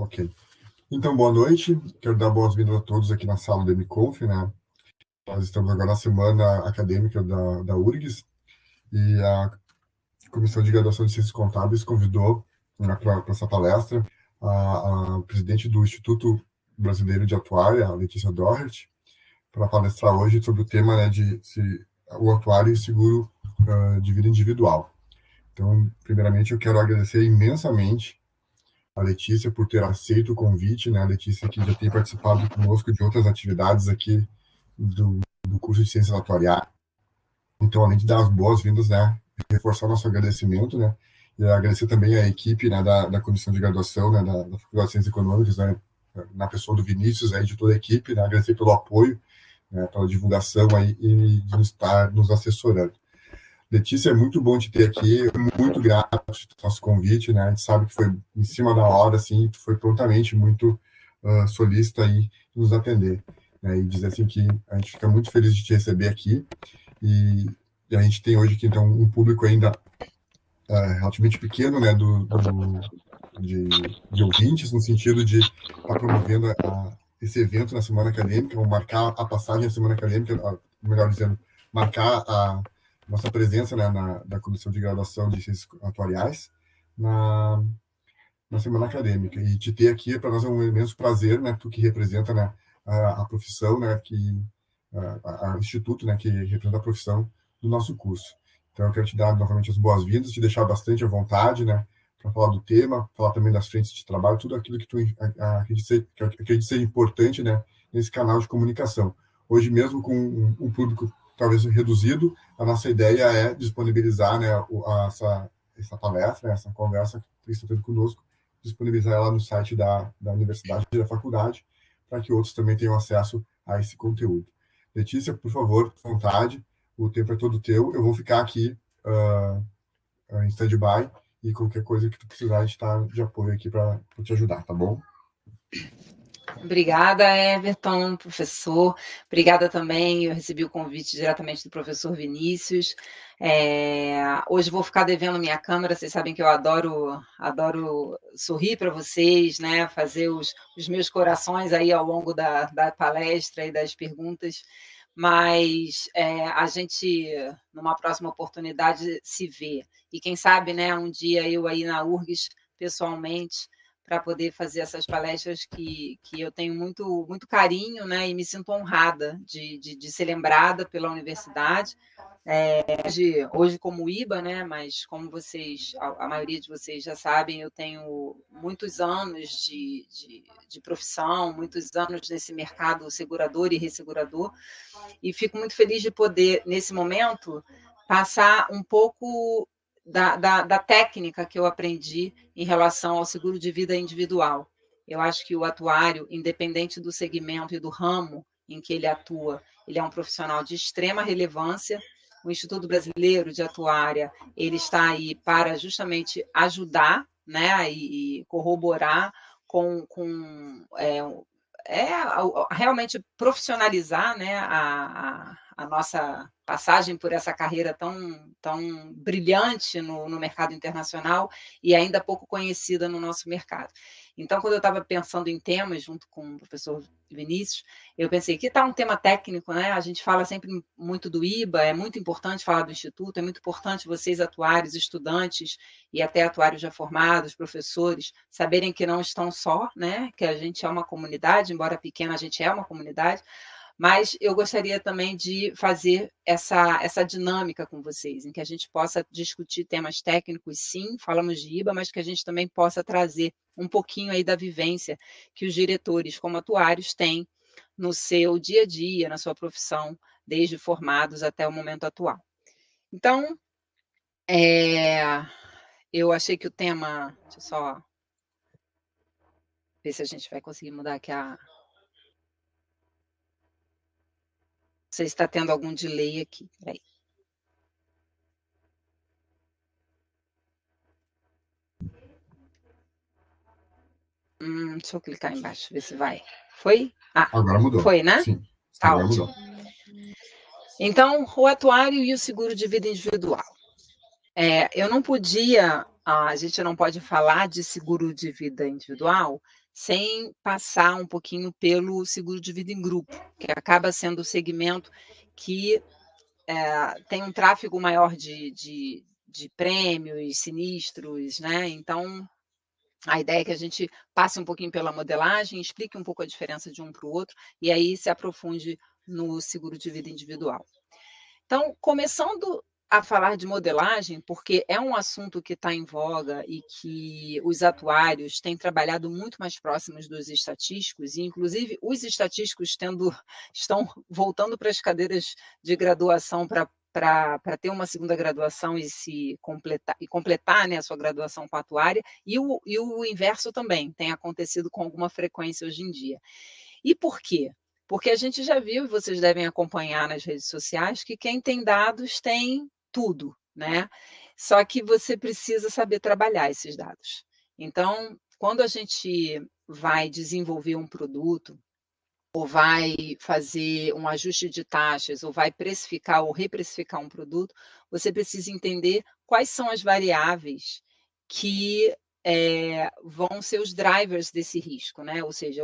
Ok. Então, boa noite. Quero dar boas-vindas a todos aqui na sala do MConf, né? Nós estamos agora na semana acadêmica da URGS e a Comissão de Graduação de Ciências Contábeis convidou, né, para essa palestra a presidente do Instituto Brasileiro de Atuária, a Letícia Doherty, para palestrar hoje sobre o tema, né, de o atuário e seguro de vida individual. Então, primeiramente, eu quero agradecer imensamente a Letícia por ter aceito o convite, né? A Letícia que já tem participado conosco de outras atividades aqui do curso de Ciências Atuariais. Então, além de dar as boas-vindas, né, reforçar nosso agradecimento, né, e agradecer também a equipe, né, da Comissão de Graduação, né, da Faculdade de Ciências Econômicas, né, na pessoa do Vinícius, aí, de toda a equipe, né, agradecer pelo apoio, né, pela divulgação aí, e de estar nos assessorando. Letícia, é muito bom te ter aqui, muito grato pelo nosso convite, né? A gente sabe que foi em cima da hora, assim, foi prontamente muito solícita aí nos atender, né? E dizer assim que a gente fica muito feliz de te receber aqui e a gente tem hoje aqui, então, um público ainda relativamente pequeno, né, de ouvintes, no sentido de estar promovendo esse evento na Semana Acadêmica, ou marcar a passagem da Semana Acadêmica, melhor dizendo, marcar a nossa presença, né, da Comissão de Graduação de Ciências Atuariais na Semana Acadêmica. E te ter aqui, para nós é um imenso prazer, né, tu que representa, né, a profissão, né, a Instituto, né, que representa a profissão do nosso curso. Então, eu quero te dar novamente as boas-vindas, te deixar bastante à vontade, né, para falar do tema, falar também das frentes de trabalho, tudo aquilo que tu acredita ser importante, né, nesse canal de comunicação. Hoje mesmo, com um público talvez reduzido, a nossa ideia é disponibilizar, né, essa palestra, né, essa conversa que você está tendo conosco, disponibilizar ela no site da universidade e da faculdade, para que outros também tenham acesso a esse conteúdo. Letícia, por favor, à vontade, o tempo é todo teu. Eu vou ficar aqui em stand-by e qualquer coisa que tu precisar, a gente está de apoio aqui para te ajudar, tá bom? Obrigada, Everton, professor. Obrigada também, eu recebi o convite diretamente do professor Vinícius. Hoje vou ficar devendo minha câmera, vocês sabem que eu adoro sorrir para vocês, né? Fazer os meus corações aí ao longo da palestra e das perguntas, mas a gente, numa próxima oportunidade, se vê. E quem sabe, né, um dia eu aí na URGS, pessoalmente, para poder fazer essas palestras que eu tenho muito, muito carinho, né, e me sinto honrada de ser lembrada pela universidade. Hoje como IBA, né, mas como vocês, a maioria de vocês já sabem, eu tenho muitos anos de profissão, muitos anos nesse mercado segurador e ressegurador, e fico muito feliz de poder, nesse momento, passar um pouco da técnica que eu aprendi em relação ao seguro de vida individual. Eu acho que o atuário, independente do segmento e do ramo em que ele atua, ele é um profissional de extrema relevância. O Instituto Brasileiro de Atuária, ele está aí para justamente ajudar, né, e corroborar realmente profissionalizar, né, a nossa passagem por essa carreira tão brilhante no mercado internacional e ainda pouco conhecida no nosso mercado. Então, quando eu estava pensando em temas, junto com o professor Vinícius, eu pensei que está um tema técnico, né? A gente fala sempre muito do IBA, é muito importante falar do Instituto, é muito importante vocês, atuários, estudantes e até atuários já formados, professores, saberem que não estão só, né? Que a gente é uma comunidade, embora pequena, a gente é uma comunidade, mas eu gostaria também de fazer essa dinâmica com vocês, em que a gente possa discutir temas técnicos, sim, falamos de IBA, mas que a gente também possa trazer um pouquinho aí da vivência que os diretores, como atuários, têm no seu dia a dia, na sua profissão, desde formados até o momento atual. Então, eu achei que o tema... Deixa eu só ver se a gente vai conseguir mudar aqui a... Você está tendo algum delay aqui, peraí. Deixa eu clicar embaixo, ver se vai. Foi? Agora mudou. Foi, né? Sim, Tá agora ótimo. mudou. Então, o atuário e o seguro de vida individual. Eu não podia, a gente não pode falar de seguro de vida individual sem passar um pouquinho pelo seguro de vida em grupo, que acaba sendo o segmento que tem um tráfego maior de prêmios, sinistros, né? Então, a ideia é que a gente passe um pouquinho pela modelagem, explique um pouco a diferença de um para o outro, e aí se aprofunde no seguro de vida individual. Então, começando a falar de modelagem, porque é um assunto que está em voga e que os atuários têm trabalhado muito mais próximos dos estatísticos, e inclusive os estatísticos estão voltando para as cadeiras de graduação para ter uma segunda graduação e completar, né, a sua graduação com a atuária, e o inverso também tem acontecido com alguma frequência hoje em dia. E por quê? Porque a gente já viu, e vocês devem acompanhar nas redes sociais, que quem tem dados tem tudo, né? Só que você precisa saber trabalhar esses dados. Então, quando a gente vai desenvolver um produto, ou vai fazer um ajuste de taxas, ou vai precificar ou reprecificar um produto, você precisa entender quais são as variáveis que vão ser os drivers desse risco, né? Ou seja,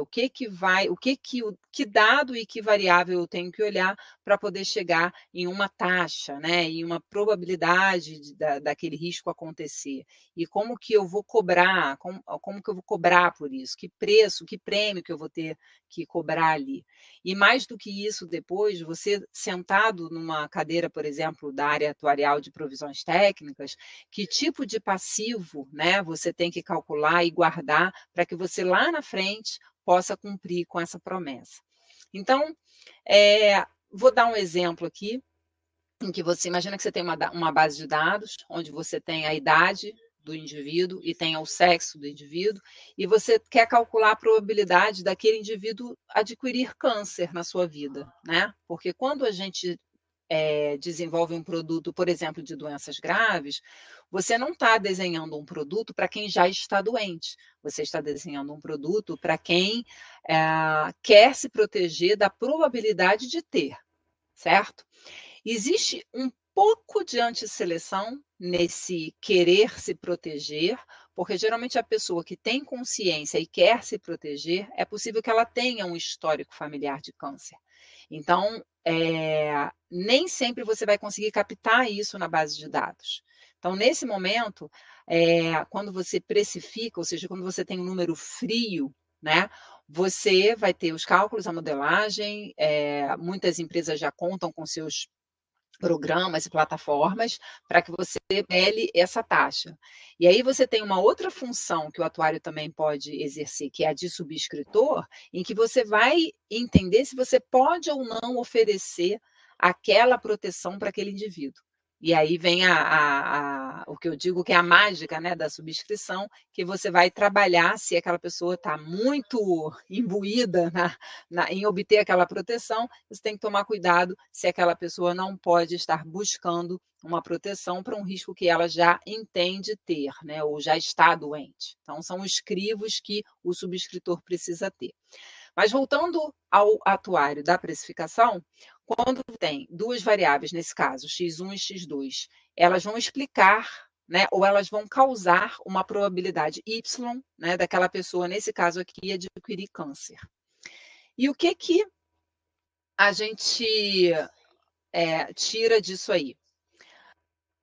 que dado e que variável eu tenho que olhar para poder chegar em uma taxa, né? Em uma probabilidade daquele risco acontecer. E como que eu vou cobrar, como que eu vou cobrar por isso? Que preço, que prêmio que eu vou ter que cobrar ali. E mais do que isso, depois, você sentado numa cadeira, por exemplo, da área atuarial de provisões técnicas, que tipo de passivo, né, você tem que calcular e guardar para que você lá na frente possa cumprir com essa promessa. Então, vou dar um exemplo aqui, em que você imagina que você tem uma base de dados, onde você tem a idade do indivíduo e tem o sexo do indivíduo, e você quer calcular a probabilidade daquele indivíduo adquirir câncer na sua vida, né? Porque quando a gente desenvolve um produto, por exemplo, de doenças graves, você não está desenhando um produto para quem já está doente. Você está desenhando um produto para quem quer se proteger da probabilidade de ter, certo? Existe um pouco de antisseleção nesse querer se proteger, porque geralmente a pessoa que tem consciência e quer se proteger, é possível que ela tenha um histórico familiar de câncer. Então, nem sempre você vai conseguir captar isso na base de dados. Então, nesse momento, quando você precifica, ou seja, quando você tem um número frio, né, você vai ter os cálculos, a modelagem, muitas empresas já contam com seus programas e plataformas para que você mele essa taxa. E aí você tem uma outra função que o atuário também pode exercer, que é a de subscritor, em que você vai entender se você pode ou não oferecer aquela proteção para aquele indivíduo. E aí vem o que eu digo que é a mágica, né, da subscrição, que você vai trabalhar se aquela pessoa está muito imbuída em obter aquela proteção, você tem que tomar cuidado se aquela pessoa não pode estar buscando uma proteção para um risco que ela já entende ter, né, ou já está doente. Então, são os crivos que o subscritor precisa ter. Mas voltando ao atuário da precificação, quando tem duas variáveis, nesse caso, x1 e x2, elas vão explicar, né, ou elas vão causar uma probabilidade y, né, daquela pessoa, nesse caso aqui, adquirir câncer. E o que a gente tira disso aí?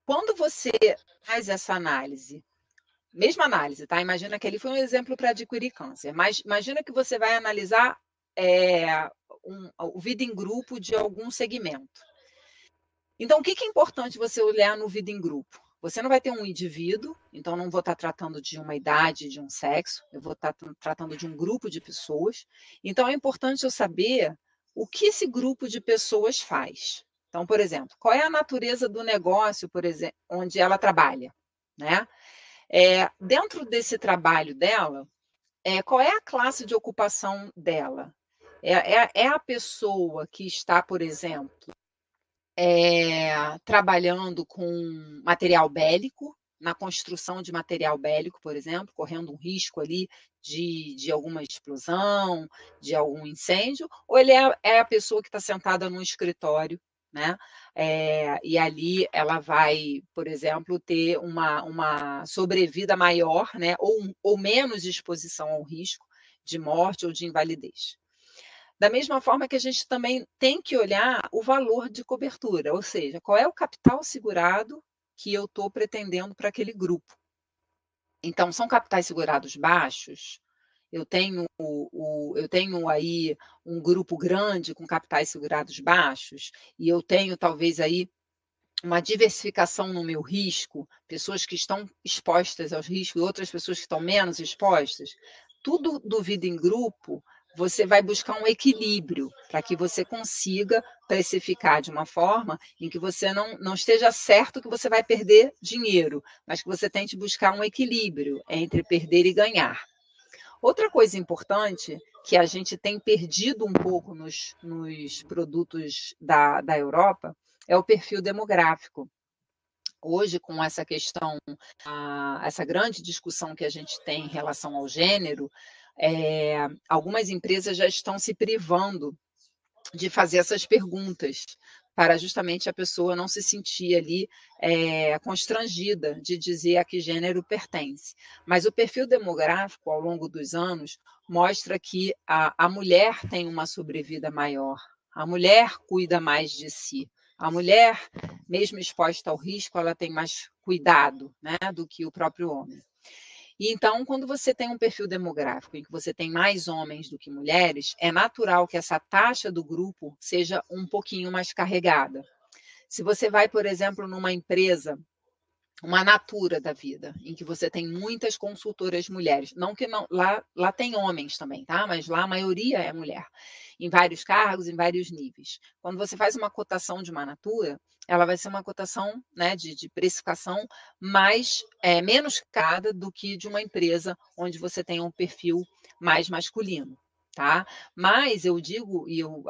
Quando você faz essa análise, mesma análise, tá? Imagina que ele foi um exemplo para adquirir câncer, mas imagina que você vai analisar o vida em grupo de algum segmento. Então, o que é importante você olhar no vida em grupo? Você não vai ter um indivíduo, então não vou estar tratando de uma idade, de um sexo, eu vou estar tratando de um grupo de pessoas. Então, é importante eu saber o que esse grupo de pessoas faz. Então, por exemplo, qual é a natureza do negócio, por exemplo, onde ela trabalha, né? Dentro desse trabalho dela, qual é a classe de ocupação dela? É a pessoa que está, por exemplo, trabalhando com material bélico, na construção de material bélico, por exemplo, correndo um risco ali de alguma explosão, de algum incêndio, ou ele é a pessoa que está sentada num escritório, né? E ali ela vai, por exemplo, ter uma sobrevida maior, né? Ou menos exposição ao risco de morte ou de invalidez. Da mesma forma que a gente também tem que olhar o valor de cobertura, ou seja, qual é o capital segurado que eu estou pretendendo para aquele grupo. Então, são capitais segurados baixos. Eu tenho aí um grupo grande com capitais segurados baixos, e eu tenho talvez aí uma diversificação no meu risco, pessoas que estão expostas aos riscos e outras pessoas que estão menos expostas. Tudo do vida em grupo, você vai buscar um equilíbrio para que você consiga precificar de uma forma em que você não esteja certo que você vai perder dinheiro, mas que você tente buscar um equilíbrio entre perder e ganhar. Outra coisa importante que a gente tem perdido um pouco nos produtos da Europa é o perfil demográfico. Hoje, com essa questão, essa grande discussão que a gente tem em relação ao gênero, algumas empresas já estão se privando de fazer essas perguntas, para justamente a pessoa não se sentir ali constrangida de dizer a que gênero pertence. Mas o perfil demográfico, ao longo dos anos, mostra que a mulher tem uma sobrevida maior, a mulher cuida mais de si, a mulher, mesmo exposta ao risco, ela tem mais cuidado, né, do que o próprio homem. E então, quando você tem um perfil demográfico em que você tem mais homens do que mulheres, é natural que essa taxa do grupo seja um pouquinho mais carregada. Se você vai, por exemplo, numa empresa, uma Natura da vida, em que você tem muitas consultoras mulheres, não que não, lá tem homens também, tá? Mas lá a maioria é mulher, em vários cargos, em vários níveis. Quando você faz uma cotação de uma Natura, ela vai ser uma cotação, né, de precificação menos cara do que de uma empresa onde você tem um perfil mais masculino, tá? Mas eu digo, e eu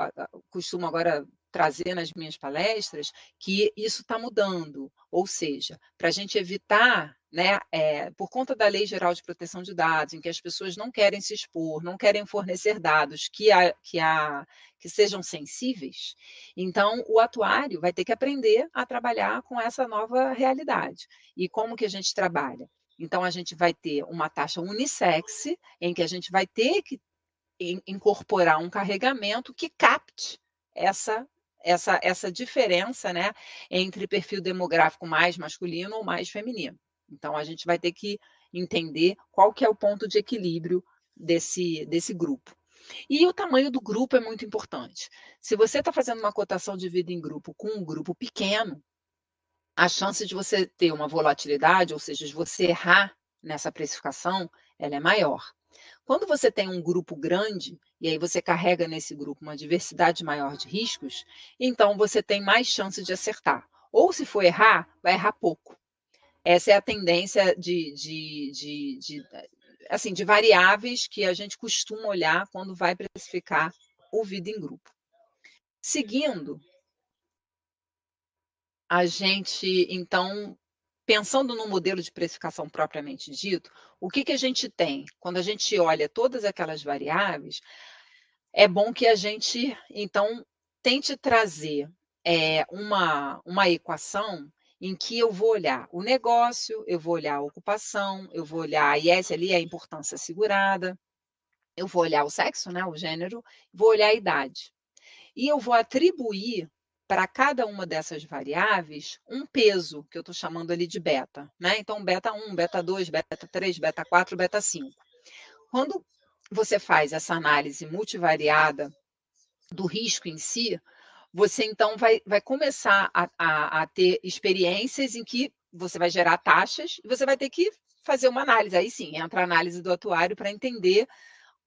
costumo agora trazer nas minhas palestras, que isso está mudando, ou seja, para a gente evitar, né, por conta da Lei Geral de Proteção de Dados, em que as pessoas não querem se expor, não querem fornecer dados que sejam sensíveis, então o atuário vai ter que aprender a trabalhar com essa nova realidade. E como que a gente trabalha? Então, a gente vai ter uma taxa unissex, em que a gente vai ter que incorporar um carregamento que capte essa diferença, né, entre perfil demográfico mais masculino ou mais feminino. Então, a gente vai ter que entender qual que é o ponto de equilíbrio desse grupo. E o tamanho do grupo é muito importante. Se você está fazendo uma cotação de vida em grupo com um grupo pequeno, a chance de você ter uma volatilidade, ou seja, de você errar nessa precificação, ela é maior. Quando você tem um grupo grande, e aí você carrega nesse grupo uma diversidade maior de riscos, então você tem mais chance de acertar. Ou se for errar, vai errar pouco. Essa é a tendência assim, de variáveis que a gente costuma olhar quando vai precificar o vida em grupo. Seguindo, a gente, então, pensando no modelo de precificação propriamente dito, o que a gente tem? Quando a gente olha todas aquelas variáveis, é bom que a gente, então, tente trazer uma equação em que eu vou olhar o negócio, eu vou olhar a ocupação, eu vou olhar a IS ali, a importância segurada, eu vou olhar o sexo, né, o gênero, vou olhar a idade. E eu vou atribuir para cada uma dessas variáveis um peso, que eu estou chamando ali de beta, né? Então, beta 1, beta 2, beta 3, beta 4, beta 5. Quando você faz essa análise multivariada do risco em si, você então vai começar a ter experiências em que você vai gerar taxas e você vai ter que fazer uma análise. Aí sim, entra a análise do atuário para entender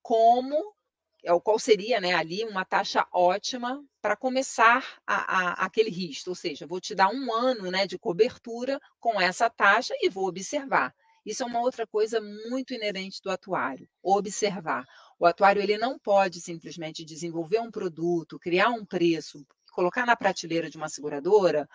qual seria, né, ali uma taxa ótima para começar aquele risco, ou seja, vou te dar 1 ano, né, de cobertura com essa taxa e vou observar. Isso é uma outra coisa muito inerente do atuário, observar. O atuário ele não pode simplesmente desenvolver um produto, criar um preço, colocar na prateleira de uma seguradora,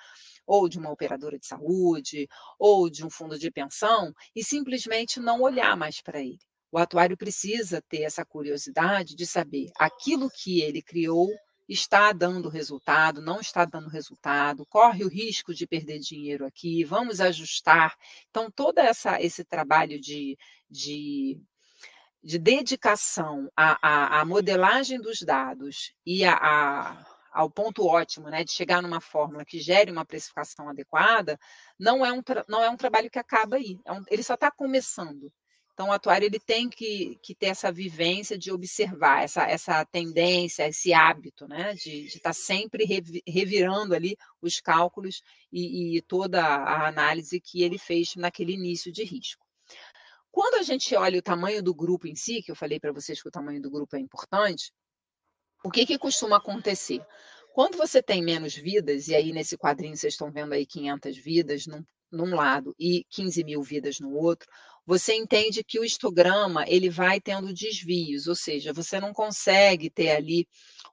ou de uma operadora de saúde, ou de um fundo de pensão, e simplesmente não olhar mais para ele. O atuário precisa ter essa curiosidade de saber aquilo que ele criou está dando resultado, não está dando resultado, corre o risco de perder dinheiro aqui, vamos ajustar. Então, todo esse trabalho de dedicação à modelagem dos dados e ao ponto ótimo, né, de chegar numa fórmula que gere uma precificação adequada, não é um trabalho que acaba aí, ele só está começando. Então, o atuário ele tem que ter essa vivência de observar essa tendência, esse hábito, né, de estar sempre revirando ali os cálculos e toda a análise que ele fez naquele início de risco. Quando a gente olha o tamanho do grupo em si, que eu falei para vocês que o tamanho do grupo é importante, o que costuma acontecer? Quando você tem menos vidas, e aí nesse quadrinho vocês estão vendo aí 500 vidas num lado e 15.000 vidas no outro, você entende que o histograma ele vai tendo desvios, ou seja, você não consegue ter ali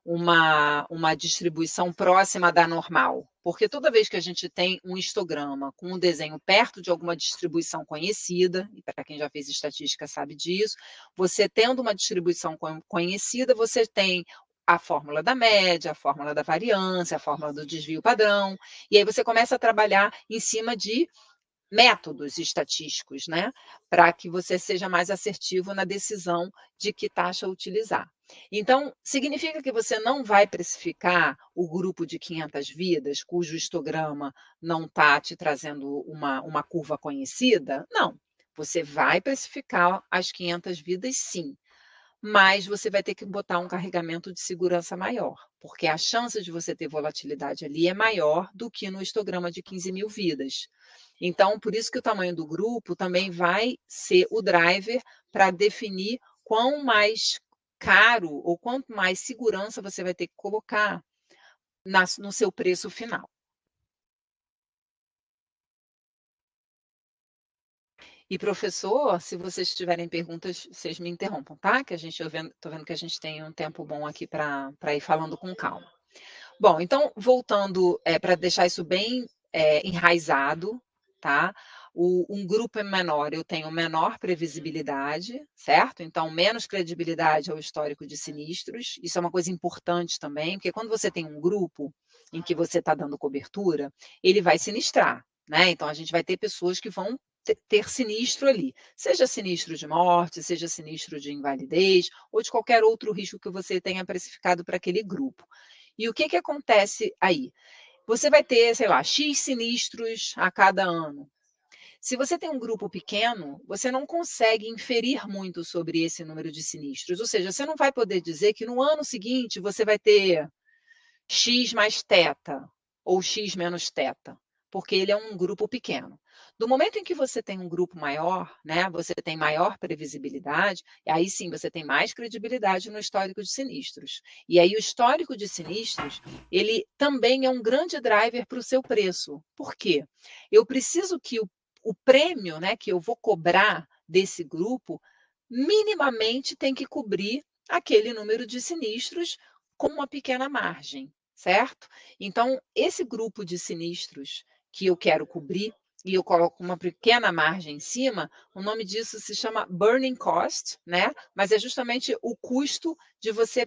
uma distribuição próxima da normal, porque toda vez que a gente tem um histograma com um desenho perto de alguma distribuição conhecida, e para quem já fez estatística sabe disso, você tendo uma distribuição conhecida, você tem a fórmula da média, a fórmula da variância, a fórmula do desvio padrão, e aí você começa a trabalhar em cima de métodos estatísticos, né, para que você seja mais assertivo na decisão de que taxa utilizar. Então, significa que você não vai precificar o grupo de 500 vidas, cujo histograma não está te trazendo uma curva conhecida? Não. Você vai precificar as 500 vidas, sim, mas você vai ter que botar um carregamento de segurança maior, porque a chance de você ter volatilidade ali é maior do que no histograma de 15.000 vidas. Então, por isso que o tamanho do grupo também vai ser o driver para definir quão mais caro ou quanto mais segurança você vai ter que colocar no seu preço final. E, professor, se vocês tiverem perguntas, vocês me interrompam, tá? Que estou vendo que a gente tem um tempo bom aqui para ir falando com calma. Bom, então, voltando, para deixar isso bem enraizado, tá? Um grupo é menor, eu tenho menor previsibilidade, certo? Então, menos credibilidade ao histórico de sinistros. Isso é uma coisa importante também, porque quando você tem um grupo em que você está dando cobertura, ele vai sinistrar, né? Então, a gente vai ter pessoas que vão ter sinistro ali, seja sinistro de morte, seja sinistro de invalidez, ou de qualquer outro risco que você tenha precificado para aquele grupo. E o que acontece aí? Você vai ter, sei lá, X sinistros a cada ano. Se você tem um grupo pequeno, você não consegue inferir muito sobre esse número de sinistros. Ou seja, você não vai poder dizer que no ano seguinte você vai ter X mais teta ou X menos teta, porque ele é um grupo pequeno. Do momento em que você tem um grupo maior, né, você tem maior previsibilidade, aí sim você tem mais credibilidade no histórico de sinistros. E aí o histórico de sinistros, ele também é um grande driver para o seu preço. Por quê? Eu preciso que o prêmio, né, que eu vou cobrar desse grupo, minimamente tem que cobrir aquele número de sinistros com uma pequena margem, certo? Então, esse grupo de sinistros que eu quero cobrir, e eu coloco uma pequena margem em cima, o nome disso se chama burning cost, né? Mas é justamente o custo de você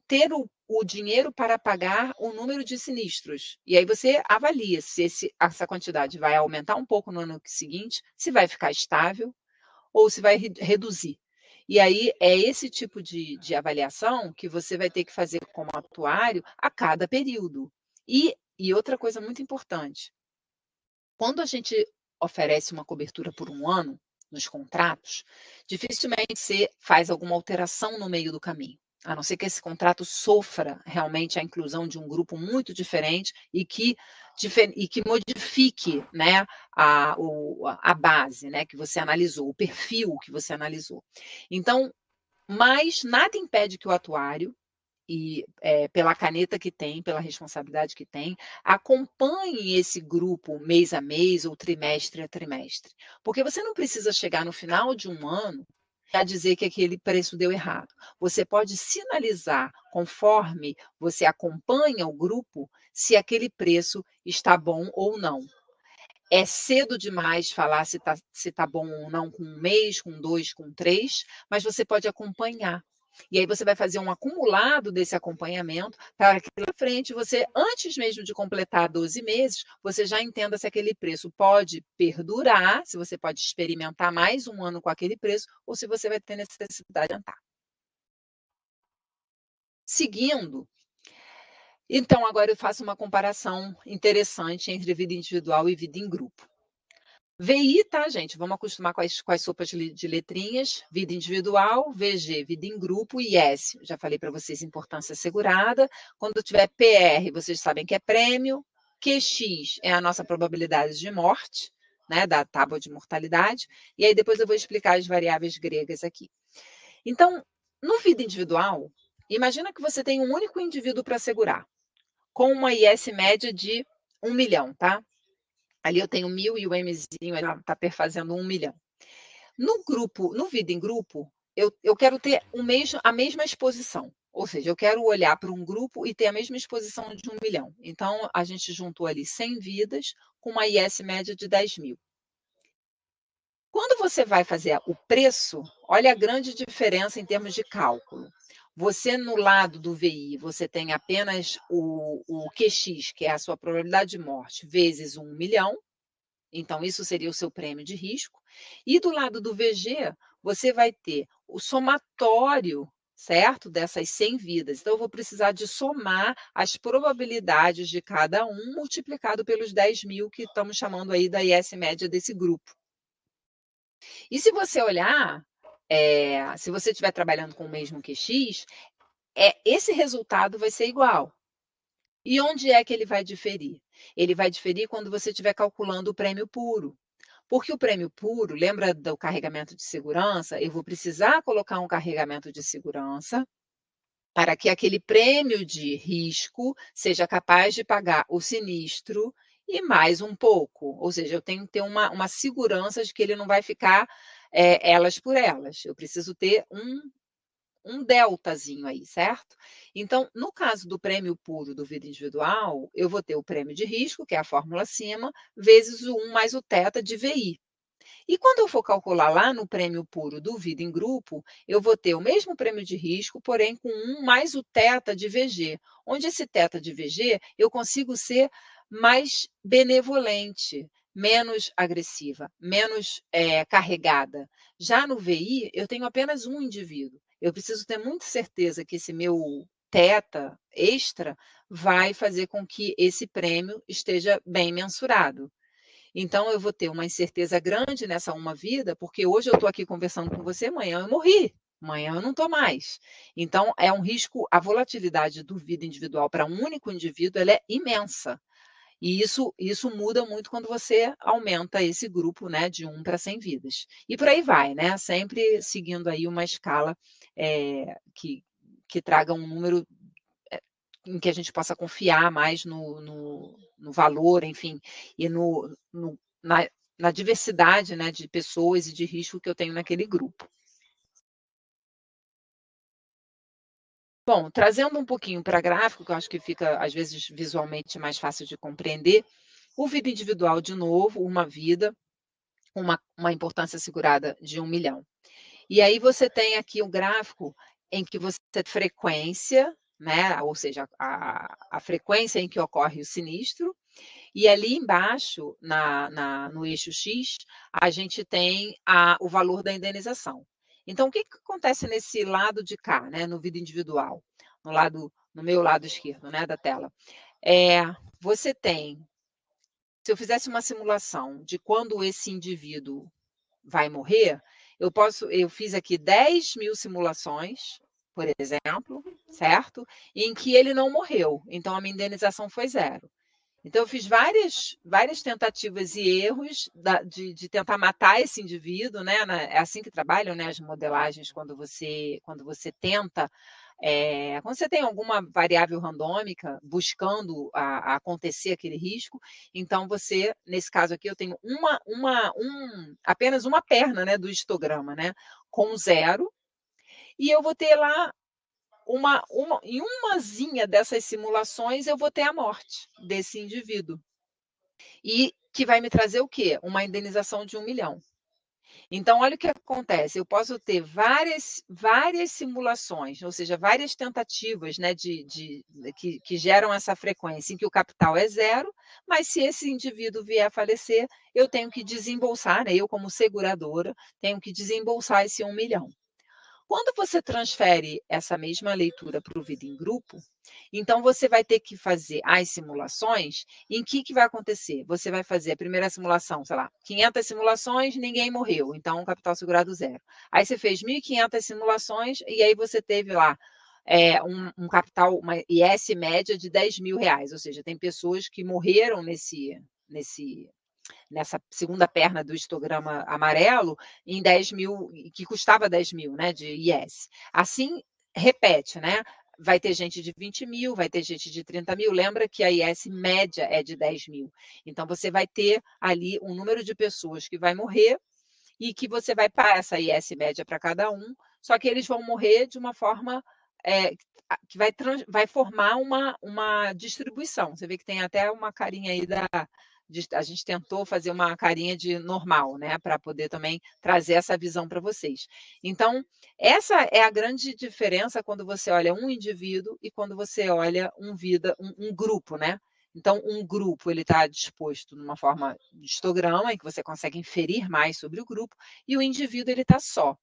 ter o dinheiro para pagar o número de sinistros. E aí você avalia se essa quantidade vai aumentar um pouco no ano seguinte, se vai ficar estável ou se vai reduzir. E aí é esse tipo de avaliação que você vai ter que fazer como atuário a cada período. E outra coisa muito importante, quando a gente oferece uma cobertura por um ano nos contratos, dificilmente você faz alguma alteração no meio do caminho, a não ser que esse contrato sofra realmente a inclusão de um grupo muito diferente e que modifique, né, a base, né, que você analisou, o perfil que você analisou. Então, mas nada impede que o atuário, e pela caneta que tem, pela responsabilidade que tem, acompanhe esse grupo mês a mês ou trimestre a trimestre. Porque você não precisa chegar no final de um ano a dizer que aquele preço deu errado. Você pode sinalizar, conforme você acompanha o grupo, se aquele preço está bom ou não. É cedo demais falar se tá bom ou não com um mês, com dois, com três, mas você pode acompanhar. E aí você vai fazer um acumulado desse acompanhamento para que lá na frente você, antes mesmo de completar 12 meses, você já entenda se aquele preço pode perdurar, se você pode experimentar mais um ano com aquele preço, ou se você vai ter necessidade de aumentar. Seguindo, então agora eu faço uma comparação interessante entre vida individual e vida em grupo. VI, tá, gente? Vamos acostumar com as sopas de letrinhas. Vida individual, VG, vida em grupo e S. Já falei para vocês, importância assegurada. Quando tiver PR, vocês sabem que é prêmio. QX é a nossa probabilidade de morte, né, da tábua de mortalidade. E aí depois eu vou explicar as variáveis gregas aqui. Então, no vida individual, imagina que você tem um único indivíduo para segurar, com uma IS média de 1 milhão, tá? Ali eu tenho 1.000 e o Mzinho está perfazendo 1 milhão. No grupo, no vida em grupo, eu quero ter a mesma exposição. Ou seja, eu quero olhar para um grupo e ter a mesma exposição de 1 milhão. Então, a gente juntou ali 100 vidas com uma IS média de 10 mil. Quando você vai fazer o preço, olha a grande diferença em termos de cálculo. Você, no lado do VI, você tem apenas o QX, que é a sua probabilidade de morte, vezes 1 milhão. Então, isso seria o seu prêmio de risco. E do lado do VG, você vai ter o somatório, certo? Dessas 100 vidas. Então, eu vou precisar de somar as probabilidades de cada um multiplicado pelos 10 mil que estamos chamando aí da IS média desse grupo. E se você olhar, se você estiver trabalhando com o mesmo QX, esse resultado vai ser igual. E onde é que ele vai diferir? Ele vai diferir quando você estiver calculando o prêmio puro. Porque o prêmio puro, lembra do carregamento de segurança? Eu vou precisar colocar um carregamento de segurança para que aquele prêmio de risco seja capaz de pagar o sinistro e mais um pouco. Ou seja, eu tenho que ter uma segurança de que ele não vai ficar elas por elas. Eu preciso ter um deltazinho aí, certo? Então, no caso do prêmio puro do vida individual, eu vou ter o prêmio de risco, que é a fórmula acima, vezes o 1 mais o θ de VI. E quando eu for calcular lá no prêmio puro do vida em grupo, eu vou ter o mesmo prêmio de risco, porém com 1 mais o θ de VG, onde esse θ de VG eu consigo ser mais benevolente, menos agressiva, menos carregada. Já no VI, eu tenho apenas um indivíduo. Eu preciso ter muita certeza que esse meu θ extra vai fazer com que esse prêmio esteja bem mensurado. Então, eu vou ter uma incerteza grande nessa uma vida, porque hoje eu estou aqui conversando com você, amanhã eu morri, amanhã eu não estou mais. Então, é um risco, a volatilidade do vida individual para um único indivíduo, ela é imensa. E isso muda muito quando você aumenta esse grupo, né, de 1 para 100 vidas. E por aí vai, né, sempre seguindo aí uma escala que traga um número em que a gente possa confiar mais no valor, enfim, e na diversidade, né, de pessoas e de risco que eu tenho naquele grupo. Bom, trazendo um pouquinho para gráfico, que eu acho que fica, às vezes, visualmente mais fácil de compreender, o vida individual, de novo, uma vida, uma importância assegurada de 1 milhão. E aí você tem aqui um gráfico em que você tem frequência, né, ou seja, a frequência em que ocorre o sinistro, e ali embaixo, no eixo X, a gente tem o valor da indenização. Então, o que acontece nesse lado de cá, né, no vida individual, no meu lado esquerdo, né, da tela? Você tem, se eu fizesse uma simulação de quando esse indivíduo vai morrer, eu fiz aqui 10 mil simulações, por exemplo, certo? Em que ele não morreu, então a minha indenização foi 0. Então, eu fiz várias tentativas e erros de tentar matar esse indivíduo, né? É assim que trabalham, né, as modelagens, quando você tenta, quando você tem alguma variável randômica buscando acontecer aquele risco, então você, nesse caso aqui, eu tenho apenas uma perna, né, do histograma, né, com 0, e eu vou ter lá em umazinha dessas simulações, eu vou ter a morte desse indivíduo. E que vai me trazer o quê? Uma indenização de 1 milhão. Então, olha o que acontece, eu posso ter várias simulações, ou seja, várias tentativas, né, que geram essa frequência em que o capital é zero, mas se esse indivíduo vier a falecer, eu tenho que desembolsar, né, eu como seguradora, tenho que desembolsar esse 1.000.000. Quando você transfere essa mesma leitura para o Vida em Grupo, então você vai ter que fazer as simulações, em que vai acontecer? Você vai fazer a primeira simulação, sei lá, 500 simulações, ninguém morreu, então capital segurado zero. Aí você fez 1.500 simulações e aí você teve lá um capital, uma IS média de R$10.000, ou seja, tem pessoas que morreram nessa segunda perna do histograma amarelo, em 10.000, que custava 10.000, né, de IS. Assim, repete, né? Vai ter gente de 20.000, vai ter gente de 30.000. Lembra que a IS média é de 10.000. Então, você vai ter ali um número de pessoas que vai morrer e que você vai pagar essa IS média para cada um, só que eles vão morrer de uma forma que vai formar uma distribuição. Você vê que tem até uma carinha aí a gente tentou fazer uma carinha de normal, né, para poder também trazer essa visão para vocês. Então, essa é a grande diferença quando você olha um indivíduo e quando você olha um grupo, né? Então, um grupo ele está disposto numa forma de histograma, em que você consegue inferir mais sobre o grupo, e o indivíduo ele está só.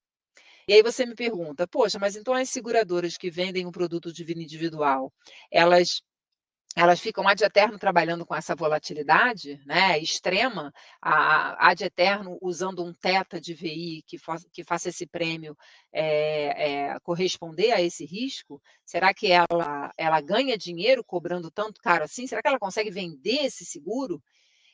E aí você me pergunta, poxa, mas então as seguradoras que vendem um produto de vida individual, elas ficam ad eterno trabalhando com essa volatilidade, né, extrema, ad eterno usando um teta de VI que faça esse prêmio corresponder a esse risco? Será que ela ganha dinheiro cobrando tanto caro assim? Será que ela consegue vender esse seguro?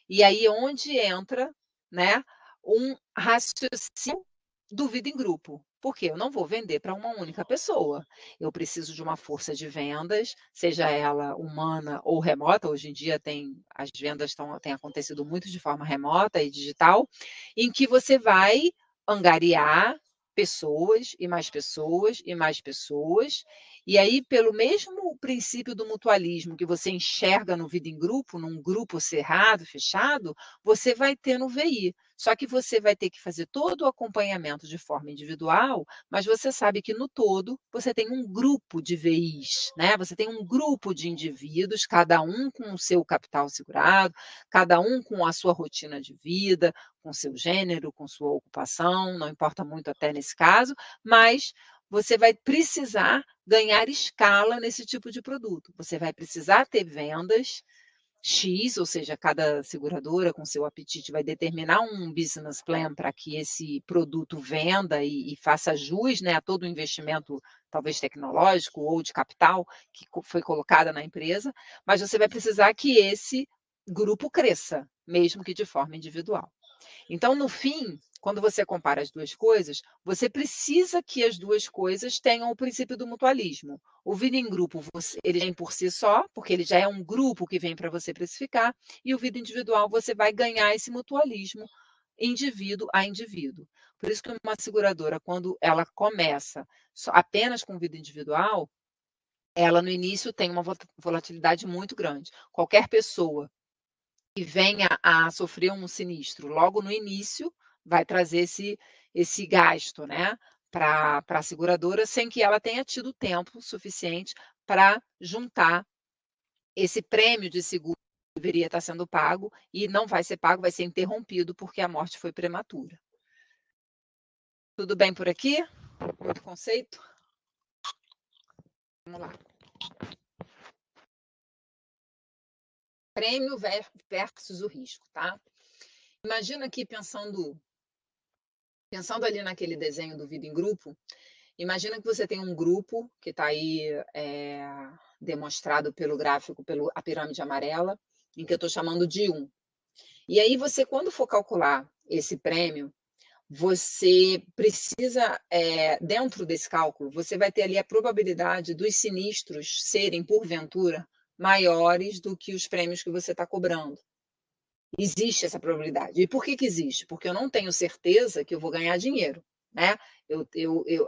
E aí onde entra, né, um raciocínio do Vida em Grupo. Porque eu não vou vender para uma única pessoa. Eu preciso de uma força de vendas, seja ela humana ou remota. Hoje em dia as vendas têm acontecido muito de forma remota e digital, em que você vai angariar pessoas e mais pessoas e mais pessoas. E aí, pelo mesmo princípio do mutualismo que você enxerga no Vida em Grupo, num grupo cerrado, fechado, você vai ter no VI. Só que você vai ter que fazer todo o acompanhamento de forma individual, mas você sabe que no todo você tem um grupo de VIs, né? Você tem um grupo de indivíduos, cada um com o seu capital segurado, cada um com a sua rotina de vida, com seu gênero, com sua ocupação, não importa muito até nesse caso, mas você vai precisar ganhar escala nesse tipo de produto. Você vai precisar ter vendas X, ou seja, cada seguradora com seu apetite vai determinar um business plan para que esse produto venda e faça jus, né, a todo o investimento, talvez tecnológico ou de capital que foi colocada na empresa, mas você vai precisar que esse grupo cresça, mesmo que de forma individual. Então, no fim, quando você compara as duas coisas, você precisa que as duas coisas tenham o princípio do mutualismo. O Vida em Grupo, ele vem por si só, porque ele já é um grupo que vem para você precificar, e o Vida Individual, você vai ganhar esse mutualismo indivíduo a indivíduo. Por isso que uma seguradora, quando ela começa apenas com vida individual, ela no início tem uma volatilidade muito grande. Qualquer pessoa que venha a sofrer um sinistro logo no início, vai trazer esse gasto, né, para a seguradora, sem que ela tenha tido tempo suficiente para juntar esse prêmio de seguro que deveria estar sendo pago e não vai ser pago, vai ser interrompido porque a morte foi prematura. Tudo bem por aqui? Muito conceito? Vamos lá. Prêmio versus o risco, tá? Imagina aqui pensando ali naquele desenho do Vida em Grupo, imagina que você tem um grupo que está aí demonstrado pelo gráfico, pela pirâmide amarela, em que eu estou chamando de 1. E aí você, quando for calcular esse prêmio, você precisa, dentro desse cálculo, você vai ter ali a probabilidade dos sinistros serem, porventura, maiores do que os prêmios que você está cobrando. Existe essa probabilidade. E por que existe? Porque eu não tenho certeza que eu vou ganhar dinheiro, né?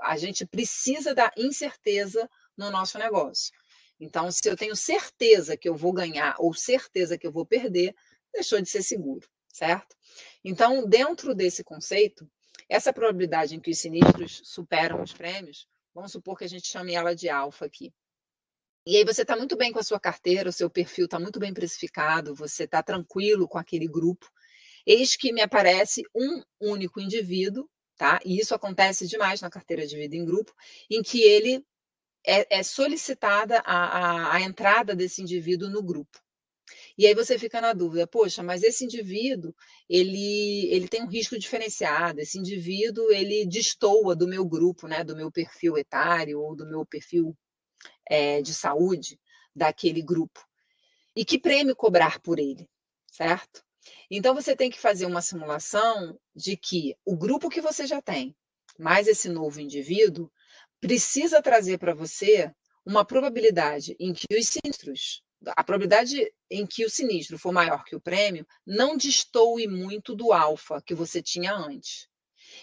A gente precisa da incerteza no nosso negócio. Então, se eu tenho certeza que eu vou ganhar ou certeza que eu vou perder, deixou de ser seguro, certo? Então, dentro desse conceito, Essa probabilidade em que os sinistros superam os prêmios, vamos supor que a gente chame ela de alfa aqui. E aí você está muito bem com a sua carteira, o seu perfil está muito bem precificado, você está tranquilo com aquele grupo. Eis que me aparece um único indivíduo, tá? E isso acontece demais na carteira de vida em grupo, em que ele é solicitada a entrada desse indivíduo no grupo. E aí você fica na dúvida, poxa, mas esse indivíduo, ele tem um risco diferenciado, esse indivíduo, ele destoa do meu grupo, né, do meu perfil etário ou do meu perfil de saúde daquele grupo. E que prêmio cobrar por ele, certo? Então você tem que fazer uma simulação de que o grupo que você já tem, mais esse novo indivíduo, precisa trazer para você uma probabilidade em que os sinistros, a probabilidade em que o sinistro for maior que o prêmio, não destoe muito do alfa que você tinha antes.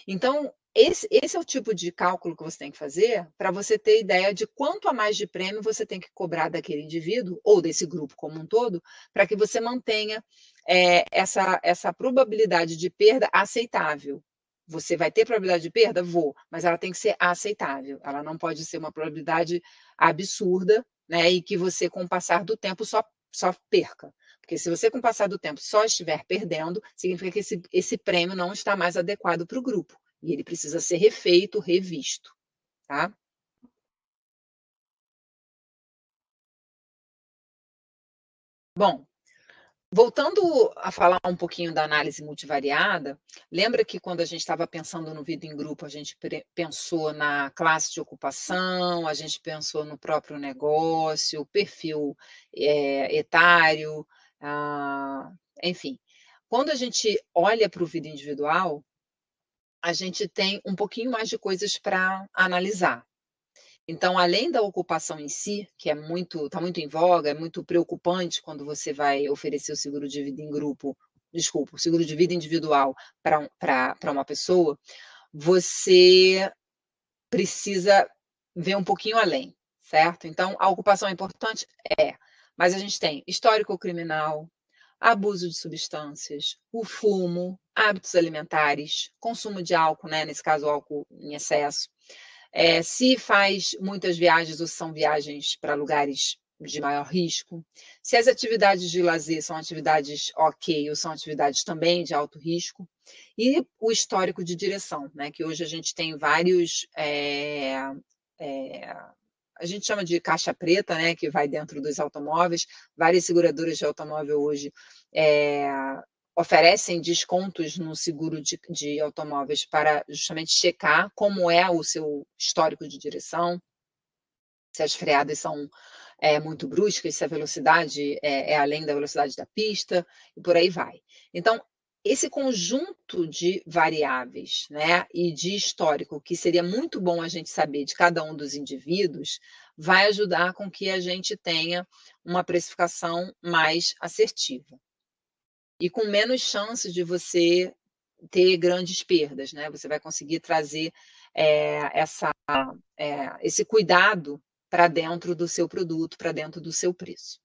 Então, esse é o tipo de cálculo que você tem que fazer para você ter ideia de quanto a mais de prêmio você tem que cobrar daquele indivíduo ou desse grupo como um todo, para que você mantenha essa probabilidade de perda aceitável. Você vai ter probabilidade de perda? Vou, mas ela tem que ser aceitável. Ela não pode ser uma probabilidade absurda, né? E que você, com o passar do tempo, só perca. Porque se você, com o passar do tempo, só estiver perdendo, significa que esse prêmio não está mais adequado para o grupo. E ele precisa ser refeito, revisto. Tá? Bom, voltando a falar um pouquinho da análise multivariada, lembra que quando a gente estava pensando no vida em grupo, a gente pensou na classe de ocupação, a gente pensou no próprio negócio, perfil etário, enfim. Quando a gente olha para o vida individual, a gente tem um pouquinho mais de coisas para analisar. Então, além da ocupação em si, que está muito em voga, é muito preocupante quando você vai oferecer o seguro de vida em grupo, desculpa, o seguro de vida individual para uma pessoa, você precisa ver um pouquinho além, certo? Então, a ocupação é importante? É, mas a gente tem histórico criminal, abuso de substâncias, o fumo, hábitos alimentares, consumo de álcool, né? Nesse caso, álcool em excesso. Se faz muitas viagens ou são viagens para lugares de maior risco, se as atividades de lazer são atividades ok ou são atividades também de alto risco, e o histórico de direção, né? Que hoje a gente tem vários. A gente chama de caixa preta, né, que vai dentro dos automóveis. Várias seguradoras de automóvel hoje oferecem descontos no seguro de automóveis para justamente checar como é o seu histórico de direção, se as freadas são muito bruscas, se a velocidade é além da velocidade da pista, e por aí vai. Então, esse conjunto de variáveis, né, e de histórico, que seria muito bom a gente saber de cada um dos indivíduos, vai ajudar com que a gente tenha uma precificação mais assertiva. E com menos chances de você ter grandes perdas, né? Você vai conseguir trazer esse cuidado para dentro do seu produto, para dentro do seu preço.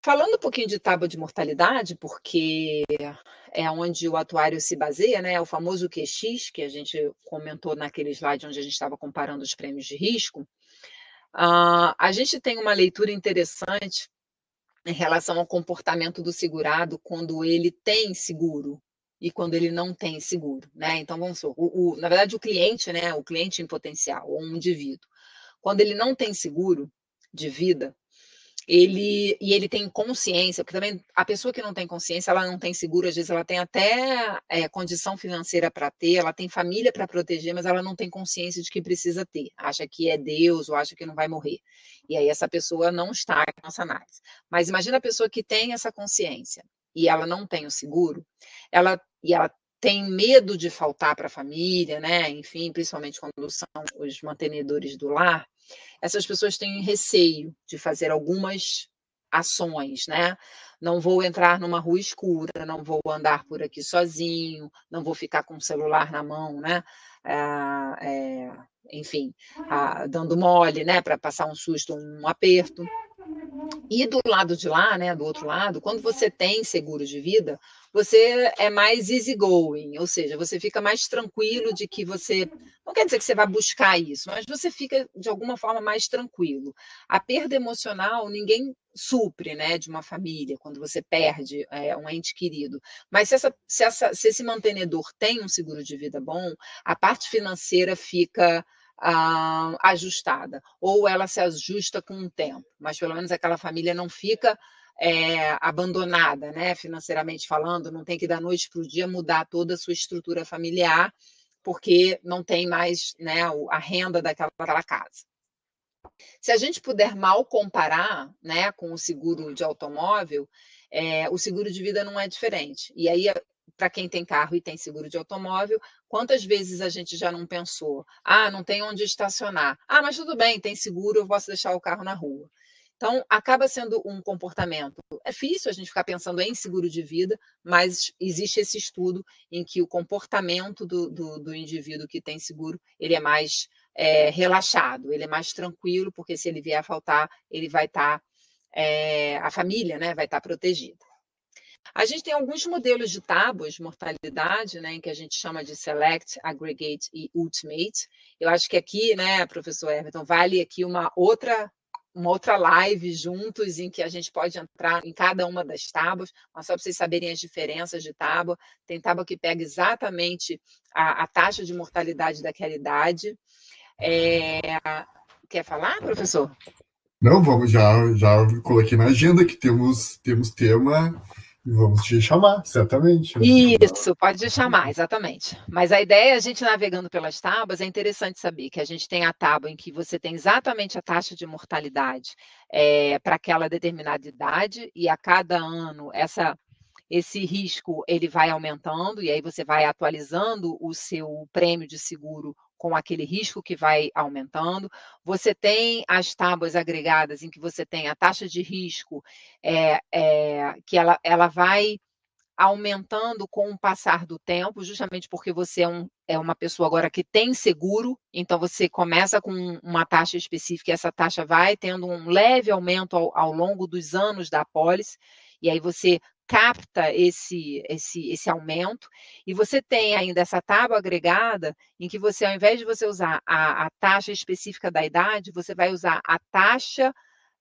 Falando um pouquinho de tábua de mortalidade, porque é onde o atuário se baseia, né? O famoso QX, que a gente comentou naquele slide onde a gente estava comparando os prêmios de risco. A gente tem uma leitura interessante em relação ao comportamento do segurado quando ele tem seguro e quando ele não tem seguro, né? Então, vamos supor, na verdade, o cliente, né? O cliente em potencial, ou um indivíduo, quando ele não tem seguro de vida, ele tem consciência, porque também a pessoa que não tem consciência, ela não tem seguro, às vezes ela tem até condição financeira para ter, ela tem família para proteger, mas ela não tem consciência de que precisa ter, acha que é Deus ou acha que não vai morrer. E aí essa pessoa não está na nossa análise. Mas imagina a pessoa que tem essa consciência e ela não tem o seguro, ela tem medo de faltar para a família, né? Enfim, principalmente quando são os mantenedores do lar, essas pessoas têm receio de fazer algumas ações, né? Não vou entrar numa rua escura, não vou andar por aqui sozinho, não vou ficar com o celular na mão, né? Enfim, dando mole, né? Para passar um susto, um aperto. E do lado de lá, né, do outro lado, quando você tem seguro de vida, você é mais easygoing, ou seja, você fica mais tranquilo de que você. Não quer dizer que você vai buscar isso, mas você fica de alguma forma mais tranquilo. A perda emocional ninguém supre, né, de uma família, quando você perde um ente querido. Mas se esse mantenedor tem um seguro de vida bom, a parte financeira fica ajustada, ou ela se ajusta com o tempo, mas pelo menos aquela família não fica abandonada, né, financeiramente falando, não tem que da noite para o dia mudar toda a sua estrutura familiar, porque não tem mais, né, a renda daquela casa. Se a gente puder mal comparar, né, com o seguro de automóvel, o seguro de vida não é diferente. E aí, para quem tem carro e tem seguro de automóvel, quantas vezes a gente já não pensou: ah, não tem onde estacionar. Ah, mas tudo bem, tem seguro, eu posso deixar o carro na rua. Então, acaba sendo um comportamento. É difícil a gente ficar pensando em seguro de vida, mas existe esse estudo em que o comportamento do indivíduo que tem seguro, ele é mais relaxado, ele é mais tranquilo, porque se ele vier a faltar, ele vai estar, a família, né, vai estar protegida. A gente tem alguns modelos de tábuas de mortalidade, né, em que a gente chama de Select, Aggregate e Ultimate. Eu acho que aqui, né, professor Everton, vale aqui uma outra live juntos em que a gente pode entrar em cada uma das tábuas, mas só para vocês saberem as diferenças de tábua. Tem tábua que pega exatamente a taxa de mortalidade daquela idade. Quer falar, professor? Não, vamos, já coloquei na agenda que temos tema e vamos te chamar, certamente, né? Isso, pode chamar, exatamente. Mas a ideia, a gente navegando pelas tábuas, é interessante saber que a gente tem a tábua em que você tem exatamente a taxa de mortalidade para aquela determinada idade, e a cada ano esse risco ele vai aumentando, e aí você vai atualizando o seu prêmio de seguro com aquele risco que vai aumentando. Você tem as tábuas agregadas em que você tem a taxa de risco que ela vai aumentando com o passar do tempo, justamente porque você é uma pessoa agora que tem seguro, então você começa com uma taxa específica e essa taxa vai tendo um leve aumento ao longo dos anos da apólice, e aí você capta esse aumento, e você tem ainda essa tábua agregada, em que você, ao invés de você usar a taxa específica da idade, você vai usar a taxa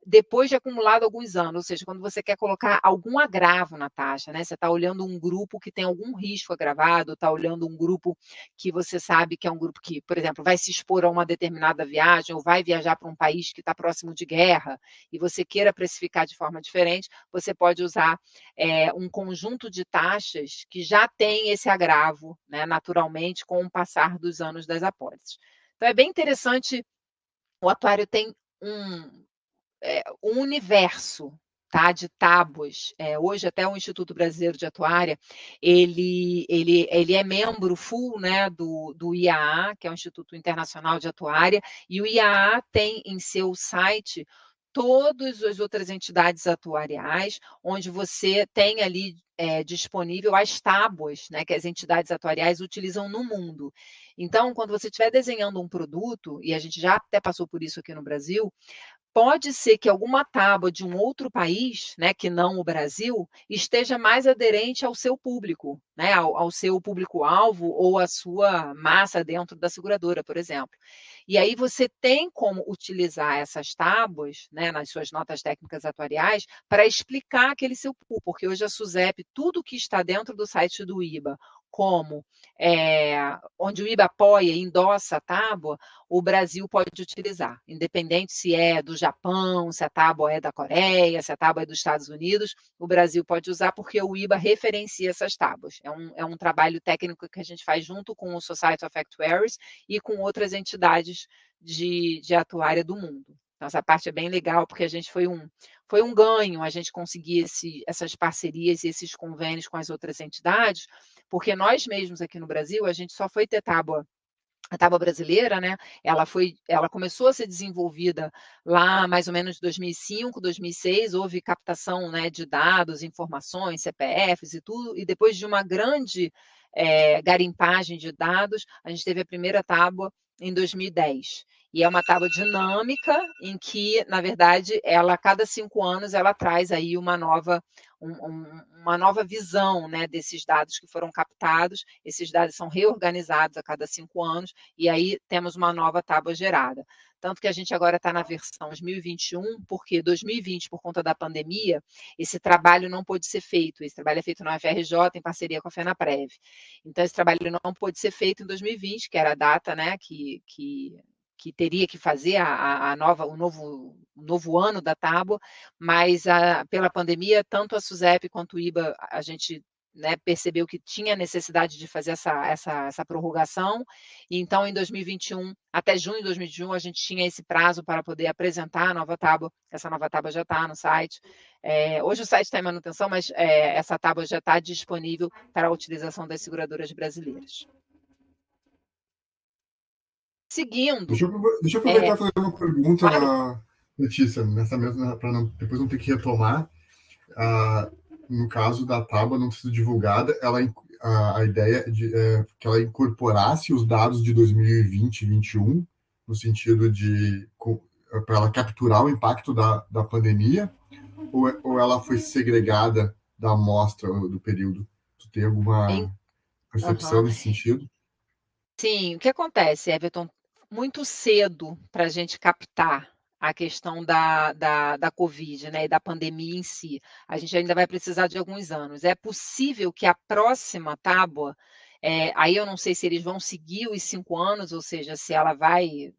depois de acumulado alguns anos, ou seja, quando você quer colocar algum agravo na taxa, né? Você está olhando um grupo que tem algum risco agravado, está olhando um grupo que você sabe que é um grupo que, por exemplo, vai se expor a uma determinada viagem ou vai viajar para um país que está próximo de guerra e você queira precificar de forma diferente, você pode usar um conjunto de taxas que já tem esse agravo, né, naturalmente, com o passar dos anos das apólices. Então, é bem interessante, o atuário tem um universo, tá, de tábuas. Hoje até o Instituto Brasileiro de Atuária, ele é membro full, né, do IAA, que é o Instituto Internacional de Atuária, e o IAA tem em seu site todas as outras entidades atuariais, onde você tem ali disponível as tábuas, né, que as entidades atuariais utilizam no mundo. Então, quando você estiver desenhando um produto, e a gente já até passou por isso aqui no Brasil, pode ser que alguma tábua de um outro país, né, que não o Brasil, esteja mais aderente ao seu público, né, ao seu público-alvo ou à sua massa dentro da seguradora, por exemplo. E aí você tem como utilizar essas tábuas, né, nas suas notas técnicas atuariais, para explicar aquele seu público, porque hoje a SUSEP, tudo que está dentro do site do IBA, como onde o IBA apoia e endossa a tábua, o Brasil pode utilizar, independente se é do Japão, se a tábua é da Coreia, se a tábua é dos Estados Unidos, o Brasil pode usar porque o IBA referencia essas tábuas. É um trabalho técnico que a gente faz junto com o Society of Actuaries e com outras entidades de atuária do mundo. Então, essa parte é bem legal, porque a gente foi um ganho a gente conseguir essas parcerias e esses convênios com as outras entidades, porque nós mesmos aqui no Brasil, a gente só foi ter a tábua brasileira, né? Ela começou a ser desenvolvida lá mais ou menos em 2005, 2006, houve captação, né, de dados, informações, CPFs e tudo, e depois de uma grande garimpagem de dados, a gente teve a primeira tábua em 2010. E é uma tábua dinâmica em que, na verdade, ela a cada 5 anos ela traz aí uma nova visão, né, desses dados que foram captados. Esses dados são reorganizados a cada 5 anos e aí temos uma nova tábua gerada. Tanto que a gente agora está na versão 2021, porque 2020, por conta da pandemia, esse trabalho não pôde ser feito. Esse trabalho é feito na UFRJ em parceria com a FENAPREV. Então, esse trabalho não pôde ser feito em 2020, que era a data, né, que teria que fazer o novo ano da tábua, mas pela pandemia, tanto a SUSEP quanto o IBA, a gente, né, percebeu que tinha necessidade de fazer essa prorrogação, e então em 2021, até junho de 2021, a gente tinha esse prazo para poder apresentar a nova tábua. Essa nova tábua já está no site. Hoje o site está em manutenção, mas essa tábua já está disponível para a utilização das seguradoras brasileiras. Seguindo. Deixa eu aproveitar e fazer uma pergunta, claro. Letícia, nessa mesma, para depois não ter que retomar. No caso da tábua não ter sido divulgada, a ideia é que ela incorporasse os dados de 2020 e 2021, no sentido de para ela capturar o impacto da pandemia, ou ela foi segregada da amostra do período? Tu tem alguma percepção nesse sentido? Sim, o que acontece, Everton? Muito cedo para a gente captar a questão da Covid, né, e da pandemia em si. A gente ainda vai precisar de alguns anos. É possível que a próxima tábua, aí eu não sei se eles vão seguir os 5 anos, ou seja, se ela vai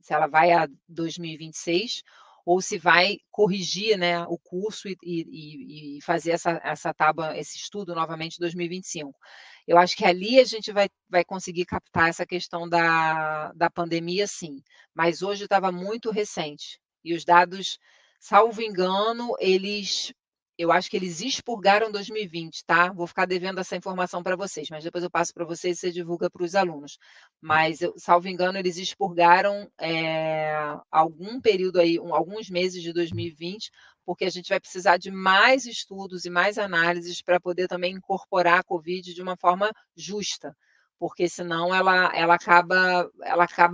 a 2026, ou se vai corrigir, né, o curso e fazer essa tábua, esse estudo novamente em 2025. Eu acho que ali a gente vai conseguir captar essa questão da pandemia, sim, mas hoje estava muito recente. E os dados, salvo engano, eu acho que eles expurgaram 2020, tá? Vou ficar devendo essa informação para vocês, mas depois eu passo para vocês e você divulga para os alunos. Mas, salvo engano, eles expurgaram algum período aí, alguns meses de 2020, porque a gente vai precisar de mais estudos e mais análises para poder também incorporar a Covid de uma forma justa, porque senão ela acaba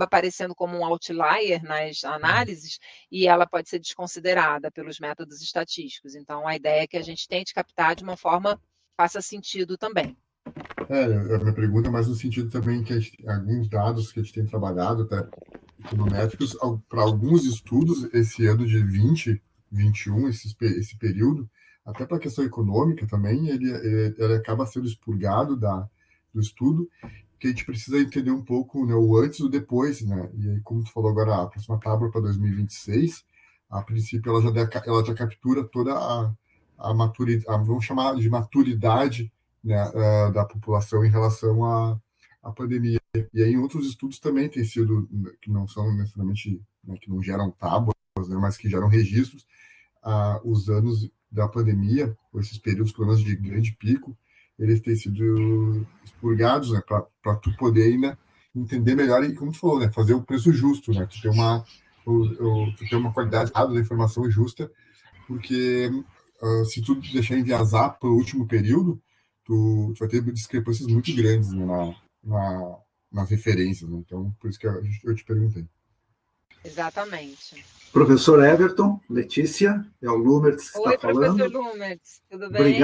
aparecendo como um outlier nas análises e ela pode ser desconsiderada pelos métodos estatísticos. Então, a ideia é que a gente tente captar de uma forma que faça sentido também. A minha pergunta é mais no sentido também que alguns dados que a gente tem trabalhado, tá, econométricos, para alguns estudos, esse ano de 2021, esse período, até para a questão econômica também, ele acaba sendo expurgado do estudo, que a gente precisa entender um pouco, né, o antes e o depois, né? E aí, como tu falou agora, a próxima tábua para 2026, a princípio ela já captura toda a maturidade, vamos chamar de maturidade, né, da população em relação à pandemia. E aí, em outros estudos também tem sido, que não são necessariamente, né, que não geram tábuas, né, mas que geram registros, os anos da pandemia, ou esses períodos, pelo menos, de grande pico, eles têm sido expurgados, né, para tu poder ainda entender melhor e, como tu falou, né, fazer o preço justo, né, tu ter uma qualidade da informação justa, porque se tu deixar enviesar para o último período, tu vai ter discrepâncias muito grandes, né, nas referências, né? Então, por isso que eu te perguntei. Exatamente. Professor Everton, Letícia, é o Lumertz que está falando. Oi, professor Lumertz, tudo bem?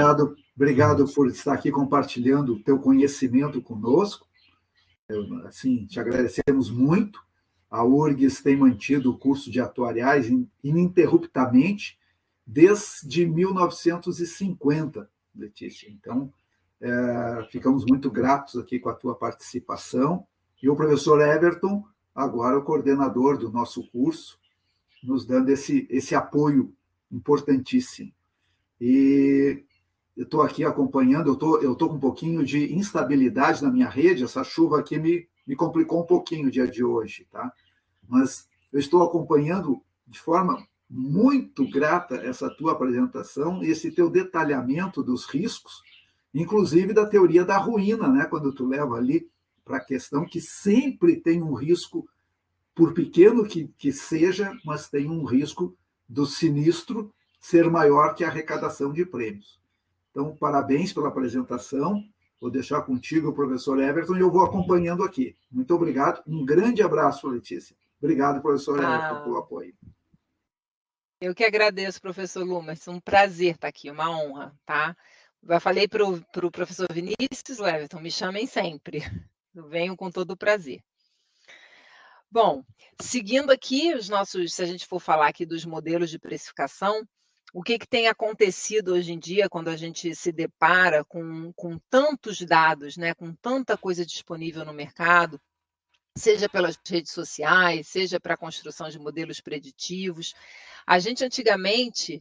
Obrigado por estar aqui compartilhando o teu conhecimento conosco. Assim, te agradecemos muito. A URGS tem mantido o curso de atuariais ininterruptamente desde 1950, Letícia. Então, ficamos muito gratos aqui com a tua participação. E o professor Everton, agora o coordenador do nosso curso, nos dando esse apoio importantíssimo. E eu estou aqui acompanhando, eu estou com um pouquinho de instabilidade na minha rede, essa chuva aqui me complicou um pouquinho o dia de hoje, tá? Mas eu estou acompanhando de forma muito grata essa tua apresentação e esse teu detalhamento dos riscos, inclusive da teoria da ruína, né? Quando tu leva ali para a questão que sempre tem um risco, por pequeno que seja, mas tem um risco do sinistro ser maior que a arrecadação de prêmios. Então, parabéns pela apresentação. Vou deixar contigo o professor Everton e eu vou acompanhando aqui. Muito obrigado. Um grande abraço, Letícia. Obrigado, professor Érica, Ah, pelo apoio. eu que agradeço, professor Lumas, um prazer estar aqui, uma honra, tá? Já falei para o professor Vinícius, Everton, me chamem sempre, eu venho com todo o prazer. Bom, seguindo aqui os nossos, se a gente for falar aqui dos modelos de precificação, o que tem acontecido hoje em dia quando a gente se depara com tantos dados, né, com tanta coisa disponível no mercado, seja pelas redes sociais, seja para a construção de modelos preditivos. A gente antigamente,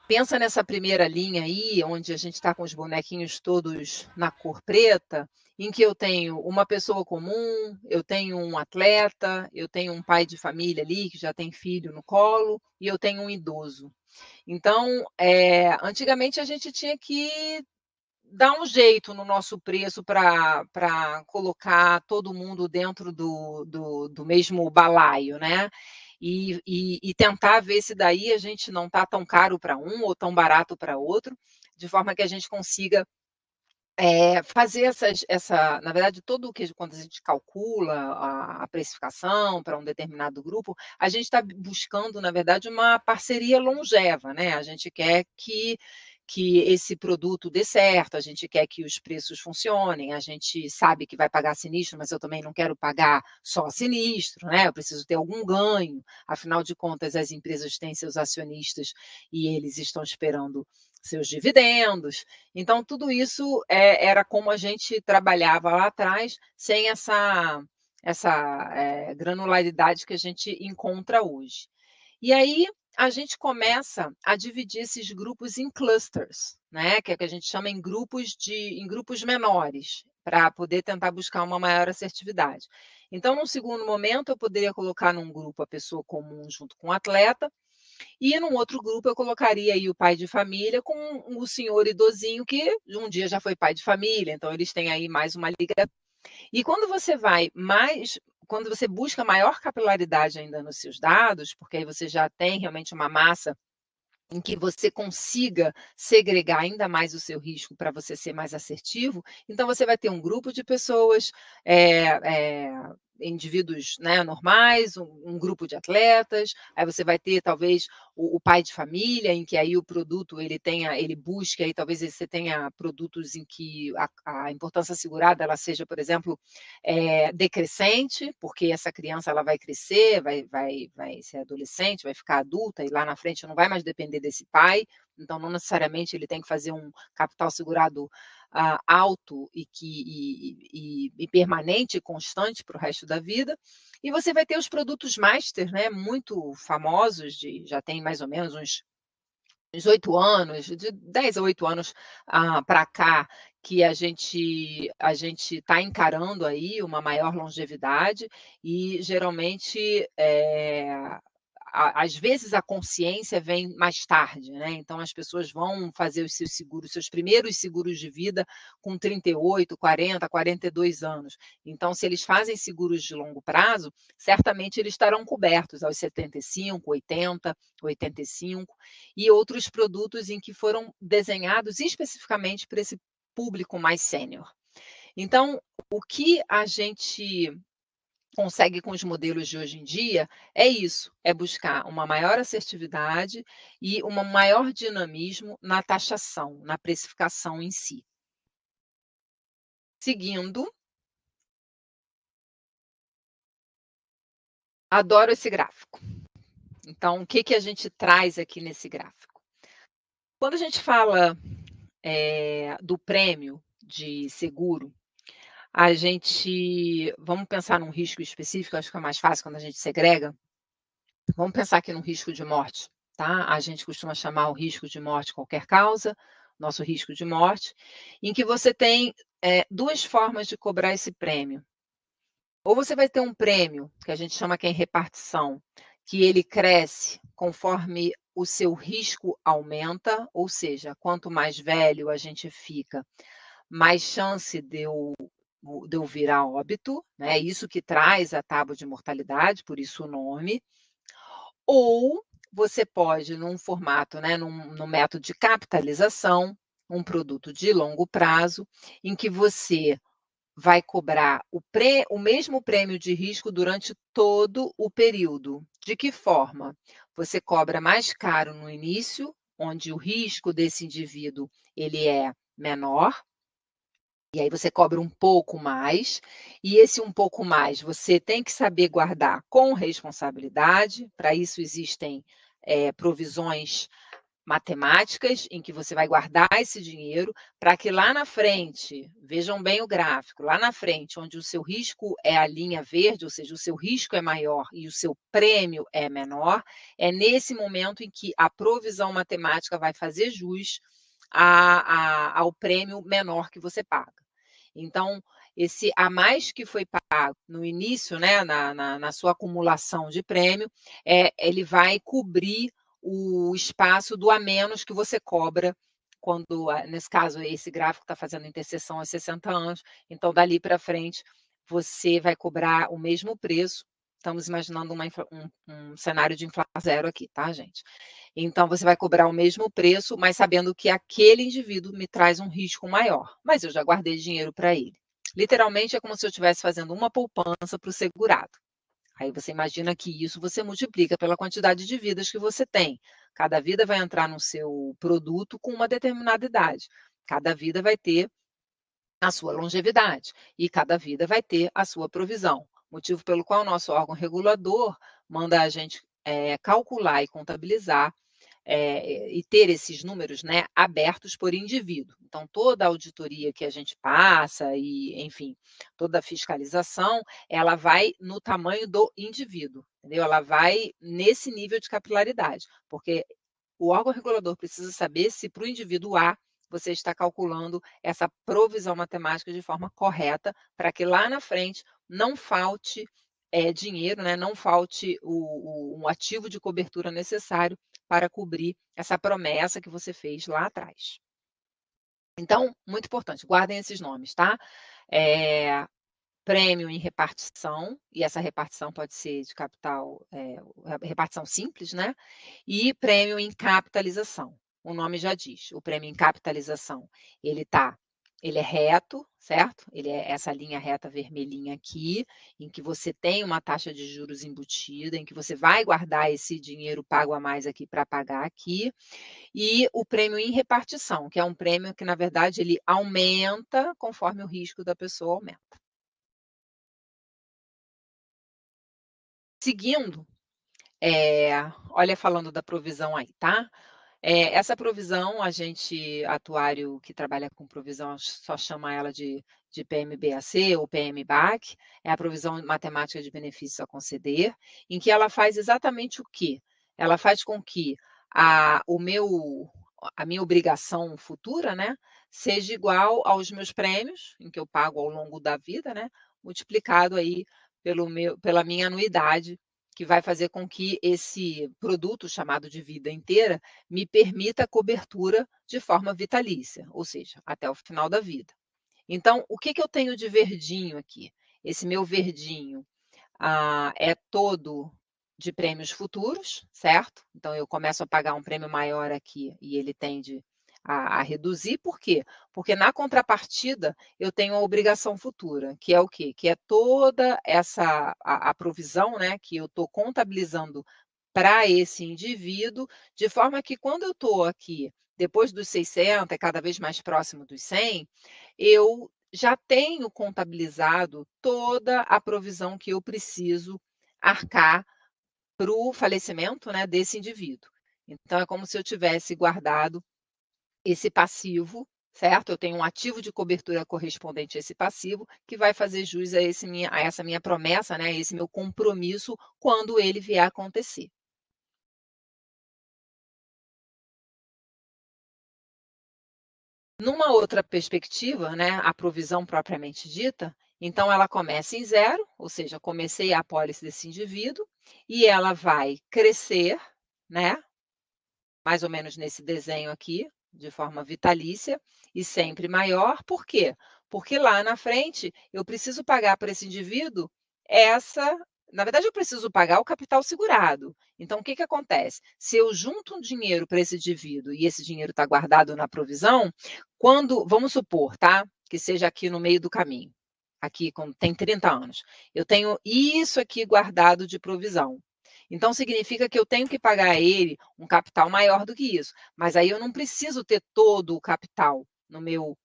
pensa nessa primeira linha aí, onde a gente está com os bonequinhos todos na cor preta, em que eu tenho uma pessoa comum, eu tenho um atleta, eu tenho um pai de família ali que já tem filho no colo e eu tenho um idoso. Então, antigamente a gente tinha que dar um jeito no nosso preço para colocar todo mundo dentro do mesmo balaio, né? E tentar ver se daí a gente não está tão caro para um ou tão barato para outro, de forma que a gente consiga fazer na verdade, todo o que quando a gente calcula a precificação para um determinado grupo, a gente está buscando, na verdade, uma parceria longeva, né? A gente quer que esse produto dê certo, a gente quer que os preços funcionem, a gente sabe que vai pagar sinistro, mas eu também não quero pagar só sinistro, né? Eu preciso ter algum ganho, afinal de contas, as empresas têm seus acionistas e eles estão esperando seus dividendos. Então, tudo isso era como a gente trabalhava lá atrás, sem essa granularidade que a gente encontra hoje. E aí, a gente começa a dividir esses grupos em clusters, né? Que é o que a gente chama em grupos menores, para poder tentar buscar uma maior assertividade. Então, num segundo momento, eu poderia colocar num grupo a pessoa comum junto com o atleta, e num outro grupo eu colocaria aí o pai de família com o senhor idosinho que um dia já foi pai de família, então eles têm aí mais uma liga. E quando você busca maior capilaridade ainda nos seus dados, porque aí você já tem realmente uma massa em que você consiga segregar ainda mais o seu risco para você ser mais assertivo, então você vai ter um grupo de pessoas, indivíduos, né, normais, um grupo de atletas, aí você vai ter talvez o pai de família, em que aí o produto ele busque, aí talvez você tenha produtos em que a importância segurada ela seja, por exemplo, decrescente, porque essa criança ela vai crescer, vai ser adolescente, vai ficar adulta e lá na frente não vai mais depender desse pai, então não necessariamente ele tem que fazer um capital segurado alto e permanente e constante para o resto da vida. E você vai ter os produtos master, né, muito famosos, já tem mais ou menos uns 8 anos, de 10 a 8 anos para cá, que a gente está encarando aí uma maior longevidade e geralmente às vezes a consciência vem mais tarde, né? Então as pessoas vão fazer os seus seguros, seus primeiros seguros de vida com 38, 40, 42 anos. Então, se eles fazem seguros de longo prazo, certamente eles estarão cobertos aos 75, 80, 85, e outros produtos em que foram desenhados especificamente para esse público mais sênior. Então, o que a gente consegue com os modelos de hoje em dia é isso, é buscar uma maior assertividade e um maior dinamismo na taxação, na precificação em si. Seguindo, adoro esse gráfico. Então, o que a gente traz aqui nesse gráfico? Quando a gente fala do prêmio de seguro, vamos pensar num risco específico, acho que é mais fácil quando a gente segrega. Vamos pensar aqui no risco de morte, tá? A gente costuma chamar o risco de morte qualquer causa, nosso risco de morte, em que você tem duas formas de cobrar esse prêmio. Ou você vai ter um prêmio, que a gente chama que é em repartição, que ele cresce conforme o seu risco aumenta, ou seja, quanto mais velho a gente fica, mais chance de eu vir a óbito, né? Isso que traz a tábua de mortalidade, por isso o nome. Ou você pode, num formato, né, num método de capitalização, um produto de longo prazo, em que você vai cobrar o mesmo prêmio de risco durante todo o período. De que forma? Você cobra mais caro no início, onde o risco desse indivíduo ele é menor, e aí você cobra um pouco mais, e esse um pouco mais você tem que saber guardar com responsabilidade, para isso existem provisões matemáticas em que você vai guardar esse dinheiro para que lá na frente, vejam bem o gráfico, lá na frente, onde o seu risco é a linha verde, ou seja, o seu risco é maior e o seu prêmio é menor, é nesse momento em que a provisão matemática vai fazer jus ao prêmio menor que você paga. Então, esse a mais que foi pago no início, né, na sua acumulação de prêmio, ele vai cobrir o espaço do a menos que você cobra quando, nesse caso, esse gráfico está fazendo interseção aos 60 anos, então dali para frente você vai cobrar o mesmo preço. Estamos imaginando um cenário de inflação zero aqui, tá, gente? Então você vai cobrar o mesmo preço, mas sabendo que aquele indivíduo me traz um risco maior, mas eu já guardei dinheiro para ele. Literalmente é como se eu estivesse fazendo uma poupança para o segurado. Aí você imagina que isso você multiplica pela quantidade de vidas que você tem. Cada vida vai entrar no seu produto com uma determinada idade. Cada vida vai ter a sua longevidade e cada vida vai ter a sua provisão. Motivo pelo qual o nosso órgão regulador manda a gente calcular e contabilizar e ter esses números, né, abertos por indivíduo. Então, toda a auditoria que a gente passa e, enfim, toda a fiscalização, ela vai no tamanho do indivíduo, entendeu? Ela vai nesse nível de capilaridade, porque o órgão regulador precisa saber se para o indivíduo A você está calculando essa provisão matemática de forma correta, para que lá na frente não falte dinheiro, né, não falte um ativo de cobertura necessário para cobrir essa promessa que você fez lá atrás. Então, muito importante, guardem esses nomes, tá? Prêmio em repartição, e essa repartição pode ser de capital, repartição simples, né? E prêmio em capitalização. O nome já diz, o prêmio em capitalização, ele é reto, certo? Ele é essa linha reta vermelhinha aqui, em que você tem uma taxa de juros embutida, em que você vai guardar esse dinheiro pago a mais aqui para pagar aqui, e o prêmio em repartição, que é um prêmio que, na verdade, ele aumenta conforme o risco da pessoa aumenta. Seguindo, olha, falando da provisão aí, tá? Essa provisão, a gente, atuário que trabalha com provisão, só chama ela de PMBAC ou PMBAC, é a provisão matemática de benefícios a conceder, em que ela faz exatamente o quê? Ela faz com que a minha obrigação futura, né, seja igual aos meus prêmios, em que eu pago ao longo da vida, né, multiplicado aí pela minha anuidade, que vai fazer com que esse produto chamado de vida inteira me permita a cobertura de forma vitalícia, ou seja, até o final da vida. Então, o que eu tenho de verdinho aqui? Esse meu verdinho é todo de prêmios futuros, certo? Então, eu começo a pagar um prêmio maior aqui e ele tende a reduzir. Por quê? Porque na contrapartida eu tenho a obrigação futura, que é o quê? Que é toda a provisão, né, que eu estou contabilizando para esse indivíduo, de forma que quando eu estou aqui, depois dos 60, cada vez mais próximo dos 100, eu já tenho contabilizado toda a provisão que eu preciso arcar para o falecimento, né, desse indivíduo. Então, é como se eu tivesse guardado esse passivo, certo? Eu tenho um ativo de cobertura correspondente a esse passivo, que vai fazer jus a essa minha promessa, né, a esse meu compromisso, quando ele vier a acontecer. Numa outra perspectiva, né, a provisão propriamente dita, então ela começa em zero, ou seja, comecei a apólice desse indivíduo, e ela vai crescer, né, mais ou menos nesse desenho aqui, de forma vitalícia e sempre maior. Por quê? Porque lá na frente eu preciso pagar para esse indivíduo na verdade, eu preciso pagar o capital segurado. Então, o que acontece? Se eu junto um dinheiro para esse indivíduo e esse dinheiro está guardado na provisão, vamos supor, tá? Que seja aqui no meio do caminho. aqui, quando tem 30 anos, eu tenho isso aqui guardado de provisão. Então, significa que eu tenho que pagar a ele um capital maior do que isso. Mas aí eu não preciso ter todo o capital no meu.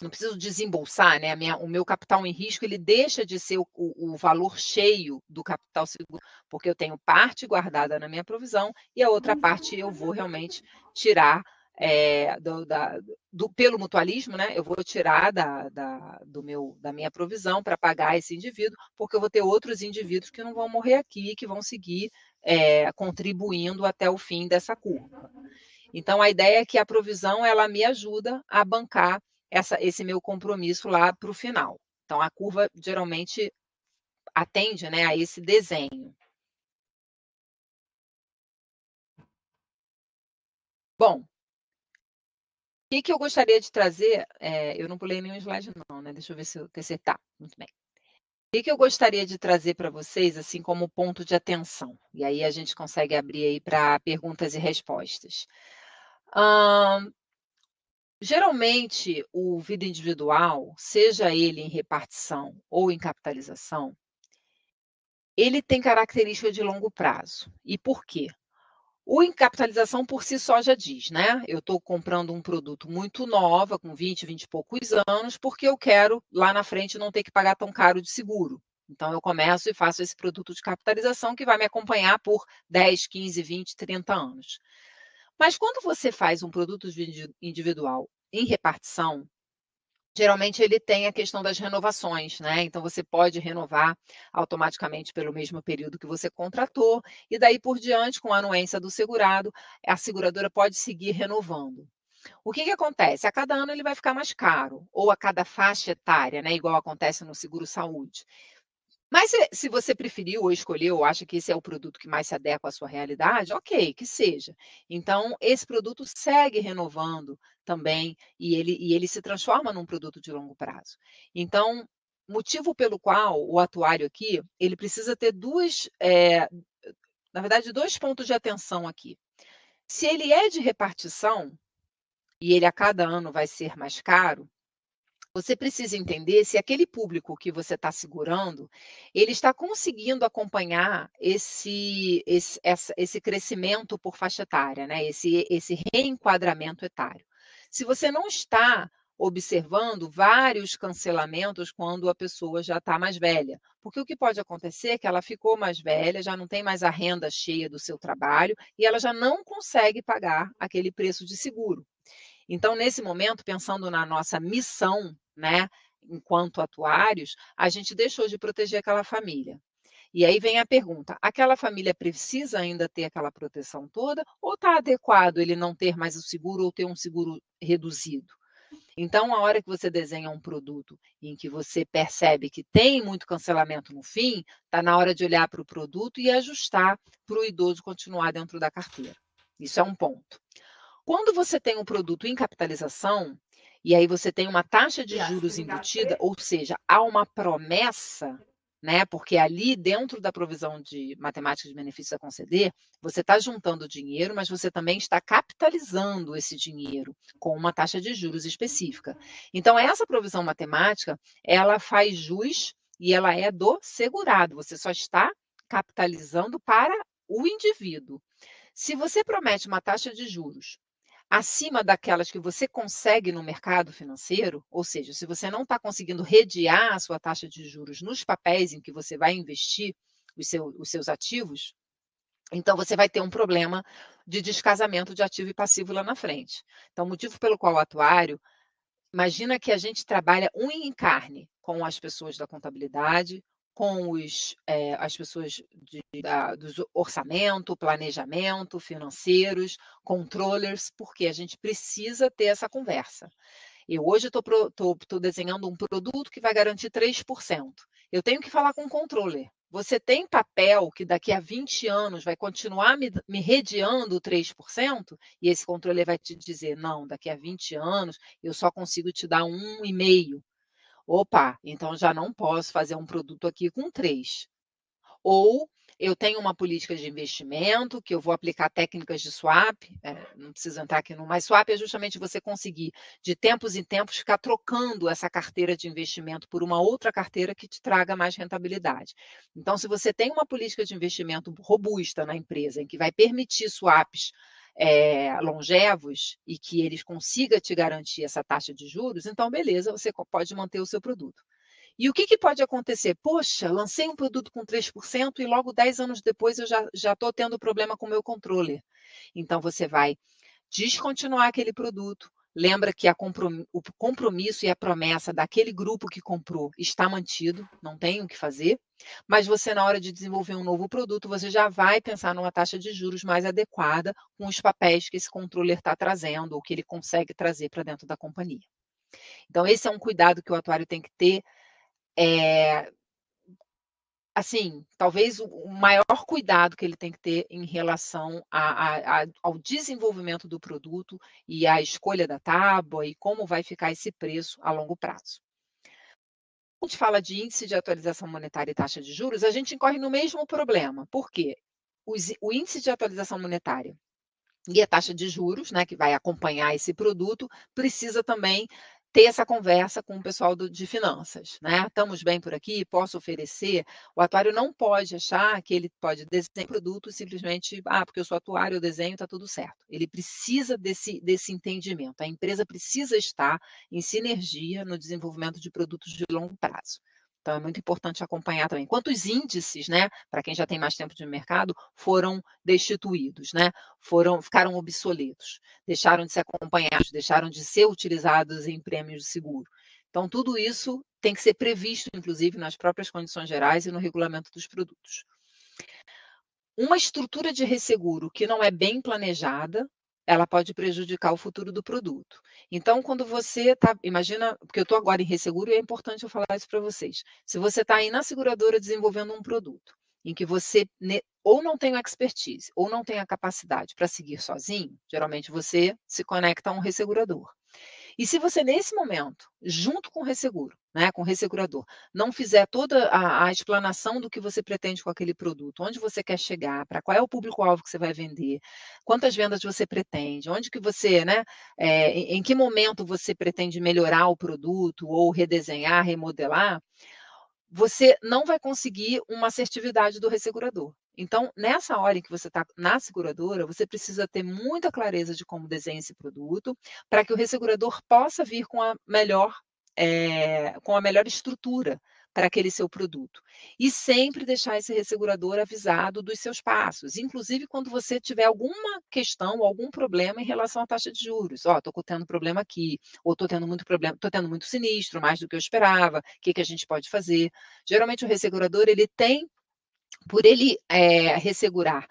Não preciso desembolsar, né? O meu capital em risco ele deixa de ser o valor cheio do capital seguro, porque eu tenho parte guardada na minha provisão e a outra parte eu vou realmente tirar pelo mutualismo, né? Eu vou tirar da minha provisão para pagar esse indivíduo, porque eu vou ter outros indivíduos que não vão morrer aqui, que vão seguir contribuindo até o fim dessa curva. Então, a ideia é que a provisão ela me ajuda a bancar esse meu compromisso lá para o final. Então, a curva geralmente atende, né, a esse desenho. Bom, o que eu gostaria de trazer? Eu não pulei nenhum slide não, né? Deixa eu ver se eu acertar. Muito bem. O que eu gostaria de trazer para vocês, assim como ponto de atenção? E aí a gente consegue abrir aí para perguntas e respostas. Geralmente, o vida individual, seja ele em repartição ou em capitalização, ele tem característica de longo prazo. E por quê? O em capitalização por si só já diz, né? Eu estou comprando um produto muito nova, com 20, 20 e poucos anos, porque eu quero lá na frente não ter que pagar tão caro de seguro. Então, eu começo e faço esse produto de capitalização que vai me acompanhar por 10, 15, 20, 30 anos. Mas quando você faz um produto individual em repartição, geralmente ele tem a questão das renovações, né? Então você pode renovar automaticamente pelo mesmo período que você contratou, e daí por diante, com a anuência do segurado, a seguradora pode seguir renovando. O que acontece? A cada ano ele vai ficar mais caro, ou a cada faixa etária, né? Igual acontece no seguro-saúde. Mas se você preferiu ou escolheu ou acha que esse é o produto que mais se adequa à sua realidade, ok, que seja. Então, esse produto segue renovando também e ele se transforma num produto de longo prazo. Então, motivo pelo qual o atuário aqui, ele precisa ter na verdade, dois pontos de atenção aqui. Se ele é de repartição e ele a cada ano vai ser mais caro, você precisa entender se aquele público que você está segurando, ele está conseguindo acompanhar esse crescimento por faixa etária, né? Esse reenquadramento etário. Se você não está observando vários cancelamentos quando a pessoa já está mais velha, porque o que pode acontecer é que ela ficou mais velha, já não tem mais a renda cheia do seu trabalho e ela já não consegue pagar aquele preço de seguro. Então, nesse momento, pensando na nossa missão, né, enquanto atuários, a gente deixou de proteger aquela família. E aí vem a pergunta: aquela família precisa ainda ter aquela proteção toda ou está adequado ele não ter mais o seguro ou ter um seguro reduzido? Então, a hora que você desenha um produto em que você percebe que tem muito cancelamento no fim, está na hora de olhar para o produto e ajustar para o idoso continuar dentro da carteira. Isso é um ponto. Quando você tem um produto em capitalização, e aí você tem uma taxa de juros embutida, ou seja, há uma promessa, né? Porque ali dentro da provisão de matemática de benefícios a conceder, você está juntando dinheiro, mas você também está capitalizando esse dinheiro com uma taxa de juros específica. Então, essa provisão matemática, ela faz jus e ela é do segurado. Você só está capitalizando para o indivíduo. Se você promete uma taxa de juros acima daquelas que você consegue no mercado financeiro, ou seja, se você não está conseguindo redear a sua taxa de juros nos papéis em que você vai investir os seus ativos, então você vai ter um problema de descasamento de ativo e passivo lá na frente. Então, o motivo pelo qual o atuário, imagina que a gente trabalha unha em carne com as pessoas da contabilidade, com as pessoas do orçamento, planejamento, financeiros, controllers, porque a gente precisa ter essa conversa. Eu hoje estou desenhando um produto que vai garantir 3%. Eu tenho que falar com o controller. Você tem papel que daqui a 20 anos vai continuar me redeando 3%? E esse controller vai te dizer, não, daqui a 20 anos eu só consigo te dar 1,5%. Opa, então já não posso fazer um produto aqui com 3. Ou eu tenho uma política de investimento, que eu vou aplicar técnicas de swap, não preciso entrar aqui no, mas swap é justamente você conseguir, de tempos em tempos, ficar trocando essa carteira de investimento por uma outra carteira que te traga mais rentabilidade. Então, se você tem uma política de investimento robusta na empresa, em que vai permitir swaps longevos e que eles consigam te garantir essa taxa de juros, então, beleza, você pode manter o seu produto. E o que pode acontecer? Poxa, lancei um produto com 3% e logo 10 anos depois eu já estou tendo problema com o meu controller. Então, você vai descontinuar aquele produto. Lembra que o compromisso e a promessa daquele grupo que comprou está mantido, não tem o que fazer, mas você, na hora de desenvolver um novo produto, você já vai pensar numa taxa de juros mais adequada com os papéis que esse controller está trazendo ou que ele consegue trazer para dentro da companhia. Então, esse é um cuidado que o atuário tem que ter. Assim, talvez o maior cuidado que ele tem que ter em relação ao desenvolvimento do produto e à escolha da tábua e como vai ficar esse preço a longo prazo. Quando a gente fala de índice de atualização monetária e taxa de juros, a gente incorre no mesmo problema. Por quê? O índice de atualização monetária e a taxa de juros, né, que vai acompanhar esse produto, precisa também ter essa conversa com o pessoal de finanças, né? Estamos bem por aqui, posso oferecer? O atuário não pode achar que ele pode desenhar produto e simplesmente, porque eu sou atuário, eu desenho, está tudo certo. Ele precisa desse entendimento. A empresa precisa estar em sinergia no desenvolvimento de produtos de longo prazo. Então, é muito importante acompanhar também. Quantos índices, né, para quem já tem mais tempo de mercado, foram destituídos, né? Ficaram obsoletos, deixaram de ser acompanhados, deixaram de ser utilizados em prêmios de seguro. Então, tudo isso tem que ser previsto, inclusive, nas próprias condições gerais e no regulamento dos produtos. Uma estrutura de resseguro que não é bem planejada, ela pode prejudicar o futuro do produto. Então, quando você está, imagina, porque eu estou agora em resseguro e é importante eu falar isso para vocês. Se você está aí na seguradora desenvolvendo um produto, em que você ou não tem a expertise, ou não tem a capacidade para seguir sozinho, geralmente você se conecta a um ressegurador. E se você, nesse momento, junto com o resseguro, né, com o ressegurador, não fizer toda a explanação do que você pretende com aquele produto, onde você quer chegar, para qual é o público-alvo que você vai vender, quantas vendas você pretende, onde que você, né, em que momento você pretende melhorar o produto ou redesenhar, remodelar, você não vai conseguir uma assertividade do ressegurador. Então, nessa hora em que você está na seguradora, você precisa ter muita clareza de como desenha esse produto, para que o ressegurador possa vir com a melhor estrutura para aquele seu produto. E sempre deixar esse ressegurador avisado dos seus passos, inclusive quando você tiver alguma questão, algum problema em relação à taxa de juros. Estou tendo problema aqui, ou estou tendo muito problema, estou tendo muito sinistro, mais do que eu esperava, o que a gente pode fazer? Geralmente o ressegurador, ele tem, por ele ressegurar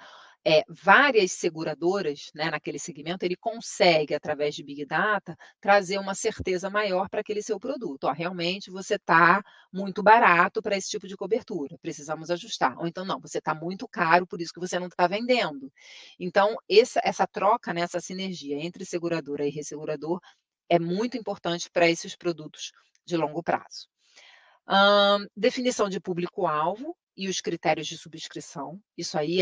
várias seguradoras, né, naquele segmento, ele consegue, através de Big Data, trazer uma certeza maior para aquele seu produto. Realmente você está muito barato para esse tipo de cobertura, precisamos ajustar. Ou então, não, você está muito caro, por isso que você não está vendendo. Então, essa troca, né, essa sinergia entre seguradora e ressegurador é muito importante para esses produtos de longo prazo. Definição de público-alvo e os critérios de subscrição. Isso aí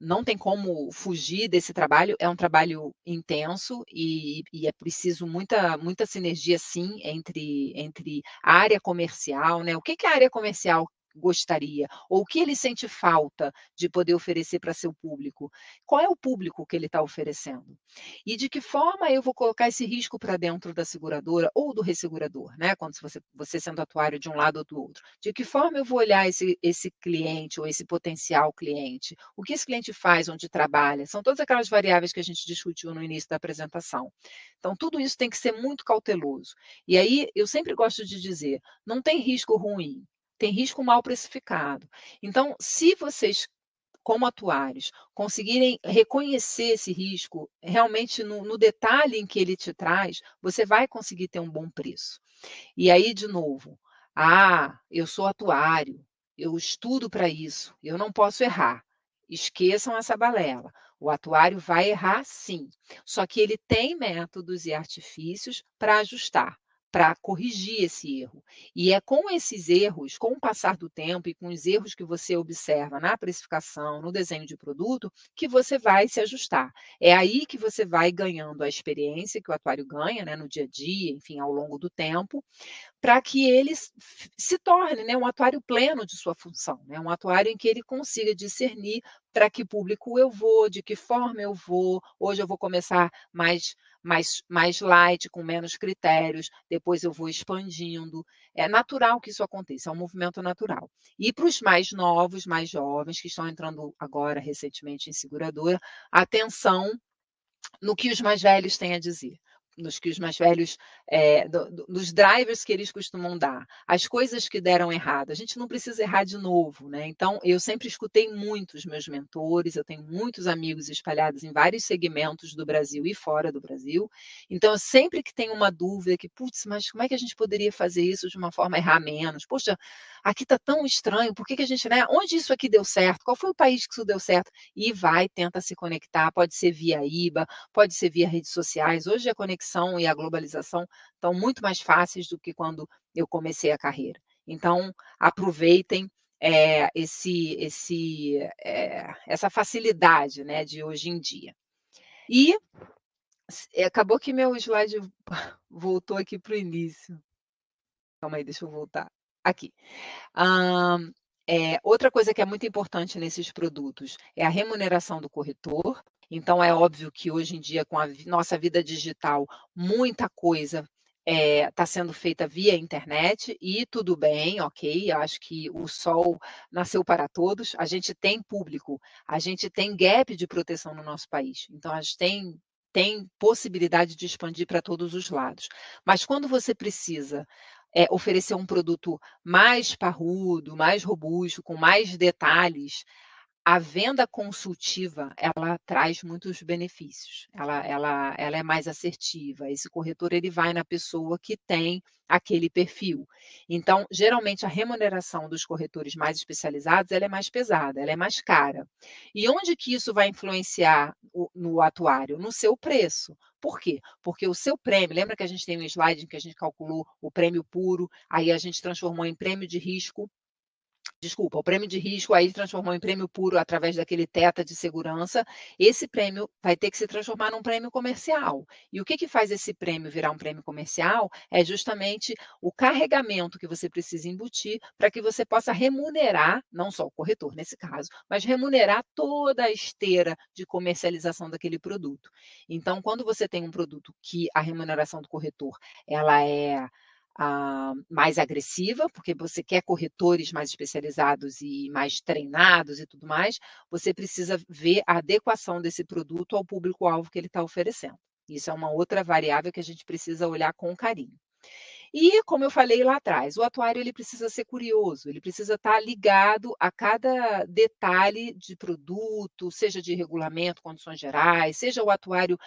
não tem como fugir desse trabalho, é um trabalho intenso e é preciso muita sinergia, sim, entre a área comercial, né? O que a área comercial gostaria, ou o que ele sente falta de poder oferecer para seu público? Qual é o público que ele está oferecendo? E de que forma eu vou colocar esse risco para dentro da seguradora ou do ressegurador, né? Quando você sendo atuário de um lado ou do outro. De que forma eu vou olhar esse cliente ou esse potencial cliente? O que esse cliente faz, onde trabalha? São todas aquelas variáveis que a gente discutiu no início da apresentação. Então, tudo isso tem que ser muito cauteloso. E aí, eu sempre gosto de dizer, não tem risco ruim, tem risco mal precificado. Então, se vocês, como atuários, conseguirem reconhecer esse risco realmente no detalhe em que ele te traz, você vai conseguir ter um bom preço. E aí, de novo, eu sou atuário, eu estudo para isso, eu não posso errar. Esqueçam essa balela. O atuário vai errar, sim, só que ele tem métodos e artifícios para ajustar, para corrigir esse erro. E é com esses erros, com o passar do tempo e com os erros que você observa na precificação, no desenho de produto, que você vai se ajustar. É aí que você vai ganhando a experiência que o atuário ganha, né, no dia a dia, enfim, ao longo do tempo, para que ele se torne, né, um atuário pleno de sua função, né, um atuário em que ele consiga discernir para que público eu vou, de que forma eu vou. Hoje eu vou começar mais light, com menos critérios, depois eu vou expandindo. É natural que isso aconteça, é um movimento natural. E para os mais novos, mais jovens, que estão entrando agora recentemente em seguradora, atenção no que os mais velhos têm a dizer, nos que os mais velhos, dos drivers que eles costumam dar, as coisas que deram errado. A gente não precisa errar de novo, né? Então, eu sempre escutei muito os meus mentores, eu tenho muitos amigos espalhados em vários segmentos do Brasil e fora do Brasil. Então, eu sempre que tenho uma dúvida que, putz, mas como é que a gente poderia fazer isso de uma forma a errar menos? Poxa, aqui está tão estranho, por que a gente, né? Onde isso aqui deu certo? Qual foi o país que isso deu certo? E vai, tenta se conectar, pode ser via IBA, pode ser via redes sociais. Hoje a conexão e a globalização estão muito mais fáceis do que quando eu comecei a carreira. Então, aproveitem essa facilidade, né, de hoje em dia. E acabou que meu slide voltou aqui para o início. Calma aí, deixa eu voltar. Aqui. Outra coisa que é muito importante nesses produtos é a remuneração do corretor. Então, é óbvio que hoje em dia, com a nossa vida digital, muita coisa está sendo feita via internet e tudo bem, ok. Eu acho que o sol nasceu para todos. A gente tem público, a gente tem gap de proteção no nosso país. Então, a gente tem possibilidade de expandir para todos os lados. Mas quando você precisa oferecer um produto mais parrudo, mais robusto, com mais detalhes, a venda consultiva, ela traz muitos benefícios, ela é mais assertiva, esse corretor ele vai na pessoa que tem aquele perfil. Então, geralmente, a remuneração dos corretores mais especializados, ela é mais pesada, ela é mais cara. E onde que isso vai influenciar no atuário? No seu preço. Por quê? Porque o seu prêmio, lembra que a gente tem um slide em que a gente calculou o prêmio puro, aí a gente transformou em prêmio de risco. Desculpa, o prêmio de risco aí transformou em prêmio puro através daquele teta de segurança. Esse prêmio vai ter que se transformar num prêmio comercial. E o que faz esse prêmio virar um prêmio comercial é justamente o carregamento que você precisa embutir para que você possa remunerar, não só o corretor nesse caso, mas remunerar toda a esteira de comercialização daquele produto. Então, quando você tem um produto que a remuneração do corretor ela é mais agressiva, porque você quer corretores mais especializados e mais treinados e tudo mais, você precisa ver a adequação desse produto ao público-alvo que ele está oferecendo. Isso é uma outra variável que a gente precisa olhar com carinho. E, como eu falei lá atrás, o atuário ele precisa ser curioso, ele precisa estar ligado a cada detalhe de produto, seja de regulamento, condições gerais, seja o atuário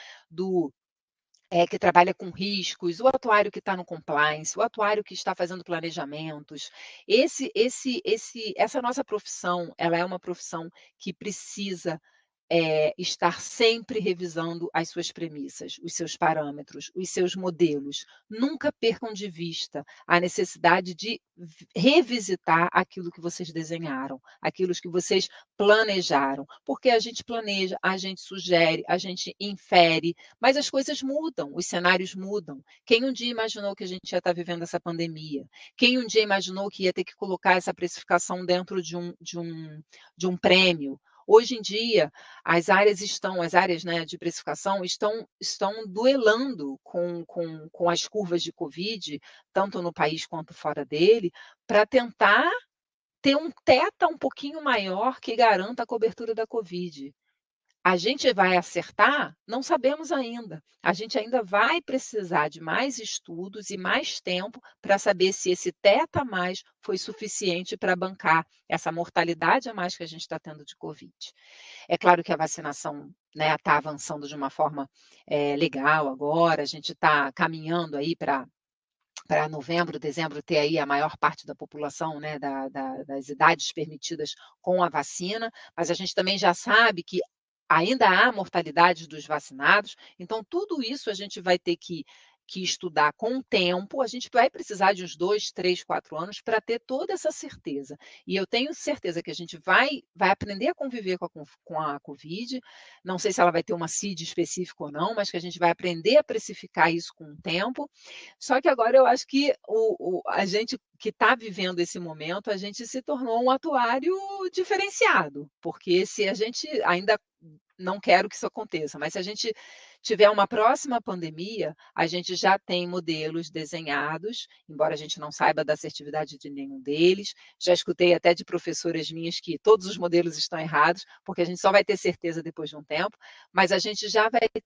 que trabalha com riscos, o atuário que está no compliance, o atuário que está fazendo planejamentos. Essa nossa profissão, ela é uma profissão que precisa estar sempre revisando as suas premissas, os seus parâmetros, os seus modelos. Nunca percam de vista a necessidade de revisitar aquilo que vocês desenharam, aquilo que vocês planejaram, porque a gente planeja, a gente sugere, a gente infere, mas as coisas mudam, os cenários mudam. Quem um dia imaginou que a gente ia estar vivendo essa pandemia? Quem um dia imaginou que ia ter que colocar essa precificação dentro de um prêmio? Hoje em dia, as áreas, né, de precificação estão duelando com as curvas de Covid, tanto no país quanto fora dele, para tentar ter um teta um pouquinho maior que garanta a cobertura da Covid. A gente vai acertar? Não sabemos ainda. A gente ainda vai precisar de mais estudos e mais tempo para saber se esse teta a mais foi suficiente para bancar essa mortalidade a mais que a gente está tendo de Covid. É claro que a vacinação, né, está avançando de uma forma legal agora, a gente está caminhando aí para novembro, dezembro, ter aí a maior parte da população, né, das idades permitidas com a vacina, mas a gente também já sabe que ainda há mortalidade dos vacinados, então tudo isso a gente vai ter que que estudar com o tempo, a gente vai precisar de uns 2, 3, 4 anos para ter toda essa certeza. E eu tenho certeza que a gente vai aprender a conviver com a Covid, não sei se ela vai ter uma CID específica ou não, mas que a gente vai aprender a precificar isso com o tempo. Só que agora eu acho que a gente que está vivendo esse momento, a gente se tornou um atuário diferenciado, porque se a gente ainda não quero que isso aconteça, mas se a gente tiver uma próxima pandemia, a gente já tem modelos desenhados, embora a gente não saiba da assertividade de nenhum deles. Já escutei até de professoras minhas que todos os modelos estão errados, porque a gente só vai ter certeza depois de um tempo, mas a gente já vai ter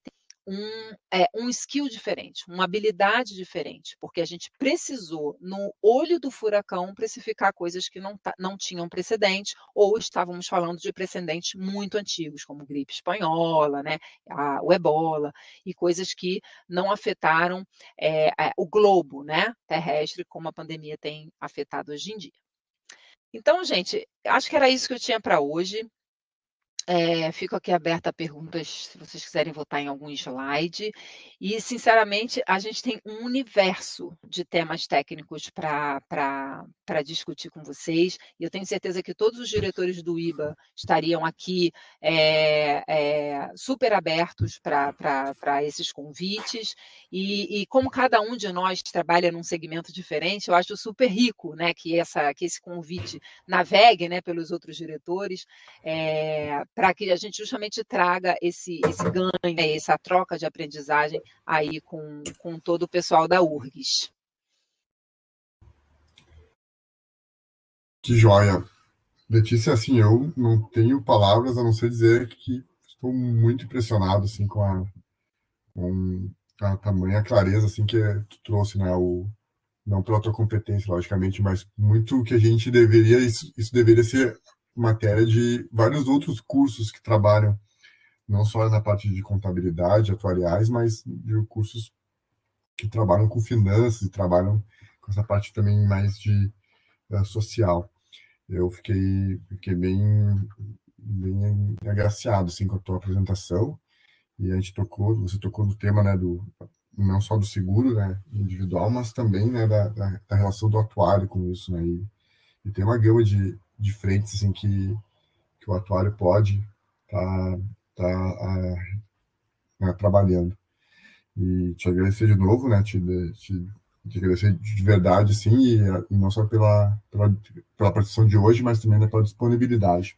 um skill diferente, uma habilidade diferente, porque a gente precisou, no olho do furacão, precificar coisas que não tinham precedente, ou estávamos falando de precedentes muito antigos, como gripe espanhola, né, o ebola, e coisas que não afetaram o globo, né, terrestre, como a pandemia tem afetado hoje em dia. Então, gente, acho que era isso que eu tinha para hoje. Fico aqui aberta a perguntas, se vocês quiserem voltar em algum slide. E, sinceramente, a gente tem um universo de temas técnicos para discutir com vocês, e eu tenho certeza que todos os diretores do IBA estariam aqui super abertos para esses convites. E como cada um de nós trabalha num segmento diferente, eu acho super rico, né, que esse convite navegue, né, pelos outros diretores, para que a gente justamente traga esse ganho, né, essa troca de aprendizagem aí com todo o pessoal da URGS. Que joia. Letícia, assim, eu não tenho palavras a não ser dizer que estou muito impressionado, assim, com a tamanha clareza, assim, que tu trouxe, né, não pela tua competência, logicamente, mas muito que a gente deveria, isso deveria ser matéria de vários outros cursos que trabalham, não só na parte de contabilidade, atuariais, mas de cursos que trabalham com finanças e trabalham com essa parte também mais de social. Eu fiquei bem agraciado assim com a tua apresentação, e você tocou no tema, né, não só do seguro, né, individual, mas também, né, da relação do atuário com isso, né, e tem uma gama de frentes assim que o atuário pode estar né, trabalhando. E te agradecer de novo, né, te agradecer de verdade, assim, e não só pela participação de hoje, mas também, né, pela disponibilidade.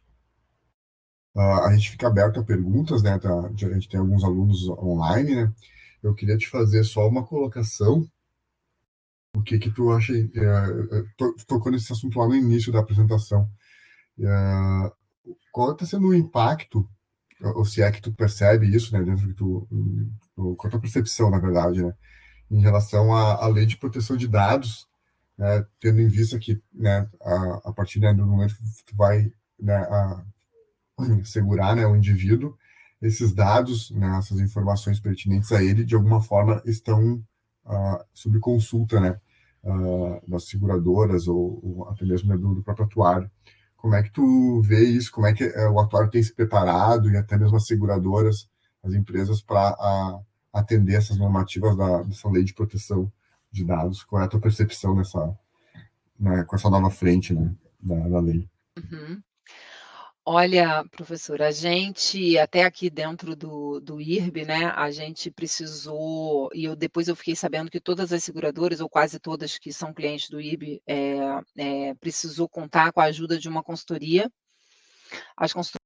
A gente fica aberto a perguntas, né? A gente tem alguns alunos online, né? Eu queria te fazer só uma colocação. O que que tu acha? Tocou nesse assunto lá no início da apresentação. Qual está sendo o impacto, ou se é que tu percebe isso, né? Dentro que qual a tua percepção, na verdade, né? Em relação à lei de proteção de dados, né? Tendo em vista que, né? A partir, né, do momento que tu vai, né? Segurar, né, o indivíduo, esses dados, né, essas informações pertinentes a ele, de alguma forma estão sob consulta, né, das seguradoras ou até mesmo, né, do próprio atuário. Como é que tu vê isso? Como é que o atuário tem se preparado e até mesmo as seguradoras, as empresas, para atender essas normativas dessa lei de proteção de dados? Qual é a tua percepção né, com essa nova frente, né, da lei? Uhum. Olha, professora, a gente até aqui dentro do IRB, né, a gente precisou, e depois eu fiquei sabendo que todas as seguradoras, ou quase todas que são clientes do IRB, precisou contar com a ajuda de uma consultoria. As consultorias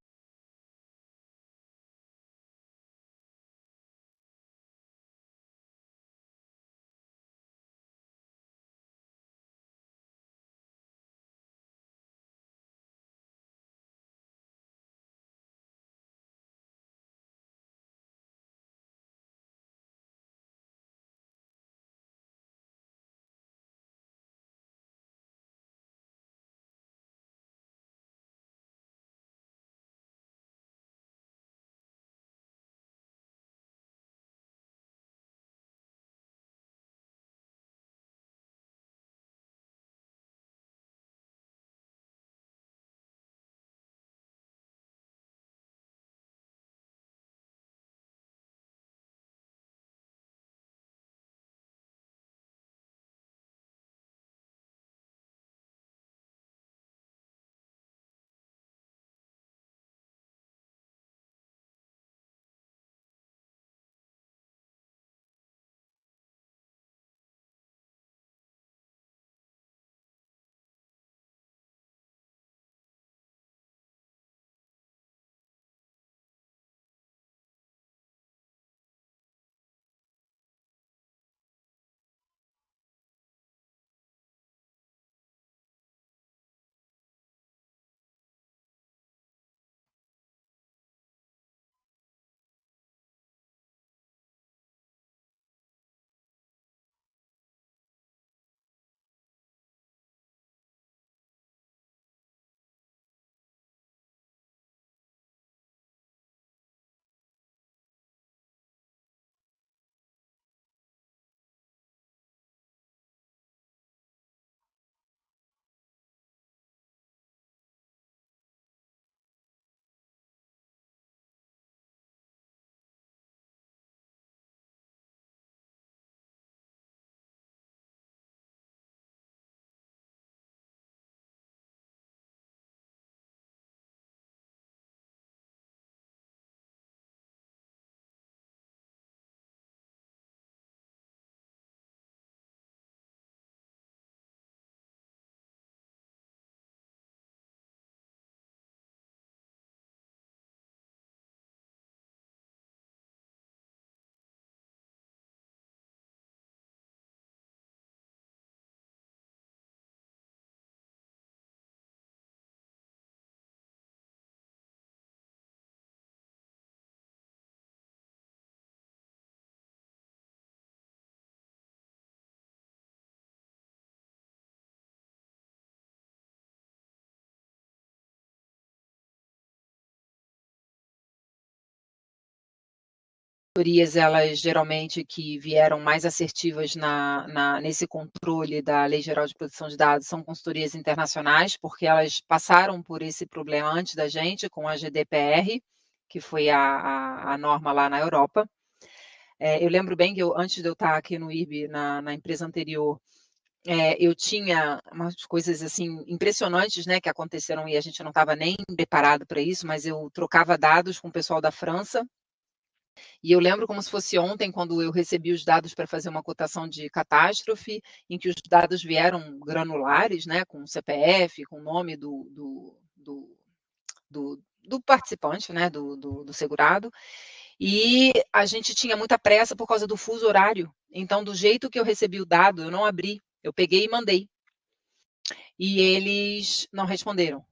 consultorias, elas geralmente que vieram mais assertivas nesse controle da Lei Geral de Proteção de Dados são consultorias internacionais, porque elas passaram por esse problema antes da gente, com a GDPR, que foi a norma lá na Europa. Eu lembro bem que antes de eu estar aqui no IRB, na empresa anterior, eu tinha umas coisas assim impressionantes, né, que aconteceram e a gente não estava nem preparado para isso, mas eu trocava dados com o pessoal da França, e eu lembro como se fosse ontem, quando eu recebi os dados para fazer uma cotação de catástrofe, em que os dados vieram granulares, né, com CPF, com o nome do participante, né, do segurado, e a gente tinha muita pressa por causa do fuso horário. Então, do jeito que eu recebi o dado, eu não abri, eu peguei e mandei. E eles não responderam,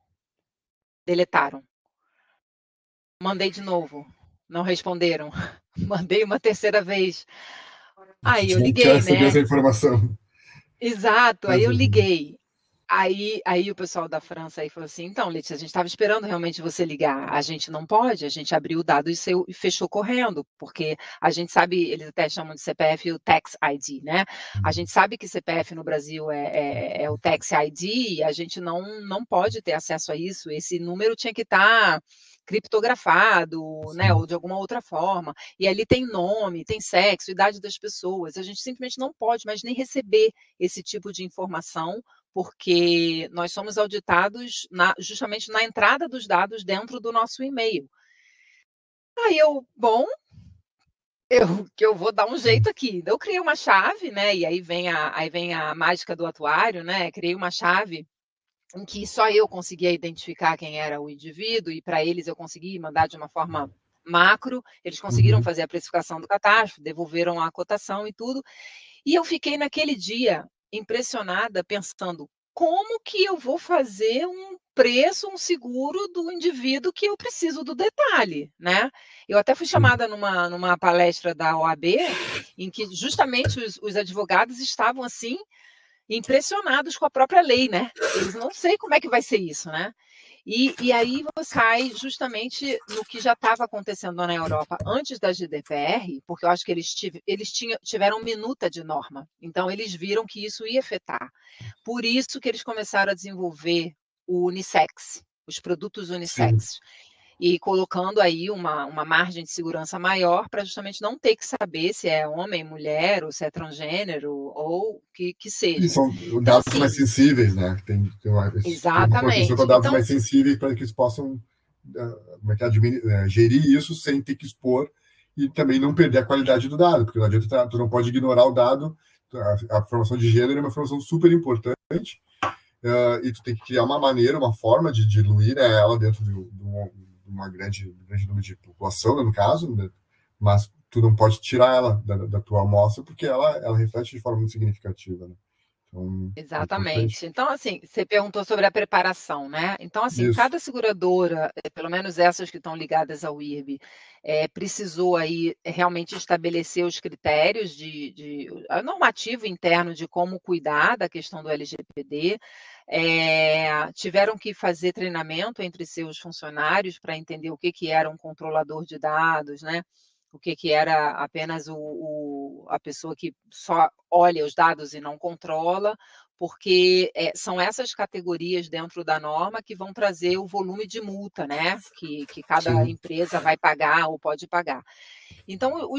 deletaram. Mandei de novo, não responderam. Mandei uma terceira vez. Aí eu Tinha que liguei, receber né? essa informação. Exato, aí eu liguei. Aí o pessoal da França aí falou assim: então, Letícia, a gente estava esperando realmente você ligar. A gente não pode, a gente abriu o dado e fechou correndo, porque a gente sabe, eles até chamam de CPF o Tax ID, né? A gente sabe que CPF no Brasil é o Tax ID e a gente não pode ter acesso a isso. Esse número tinha que estar criptografado, né, ou de alguma outra forma. E ali tem nome, tem sexo, idade das pessoas. A gente simplesmente não pode mais nem receber esse tipo de informação, porque nós somos auditados justamente na entrada dos dados dentro do nosso e-mail. Aí eu vou dar um jeito aqui. Eu criei uma chave, né? E aí vem a mágica do atuário, né? Criei uma chave em que só eu conseguia identificar quem era o indivíduo, e para eles eu consegui mandar de uma forma macro, eles conseguiram fazer a precificação do catástrofe, devolveram a cotação e tudo. E eu fiquei naquele dia impressionada, pensando: como que eu vou fazer um preço, um seguro do indivíduo que eu preciso do detalhe, né? Eu até fui Sim. chamada numa palestra da OAB, em que justamente os advogados estavam assim impressionados com a própria lei, né? Eles não sei como é que vai ser isso, né? E aí você cai justamente no que já estava acontecendo na Europa antes da GDPR, porque eu acho que eles tiveram minuta de norma, então eles viram que isso ia afetar. Por isso que eles começaram a desenvolver o unissex, os produtos Sim. unissex, e colocando aí uma margem de segurança maior para justamente não ter que saber se é homem, mulher, ou se é transgênero, ou que E seja. são Então, dados mais assim, sensíveis, né? Tem uma proteção com exatamente. dados Então, mais sensíveis para que eles possam como é que gerir isso sem ter que expor e também não perder a qualidade do dado, porque não adianta, tu não pode ignorar o dado. A informação de gênero é uma informação super importante, e tu tem que criar uma maneira, uma forma de diluir, né, ela dentro de uma grande número de população, né, no caso, né, mas tu não pode tirar ela da tua amostra, porque ela reflete de forma muito significativa, né? Então, é importante. exatamente. Então, assim, você perguntou sobre a preparação, né? Então, assim, Isso. cada seguradora, pelo menos essas que estão ligadas ao IRB, precisou aí realmente estabelecer os critérios a normativo interno de como cuidar da questão do LGPD. Tiveram que fazer treinamento entre seus funcionários para entender o que era um controlador de dados, né? O que era apenas a pessoa que só olha os dados e não controla, porque são essas categorias dentro da norma que vão trazer o volume de multa, né? Que cada Sim. empresa vai pagar ou pode pagar. Então,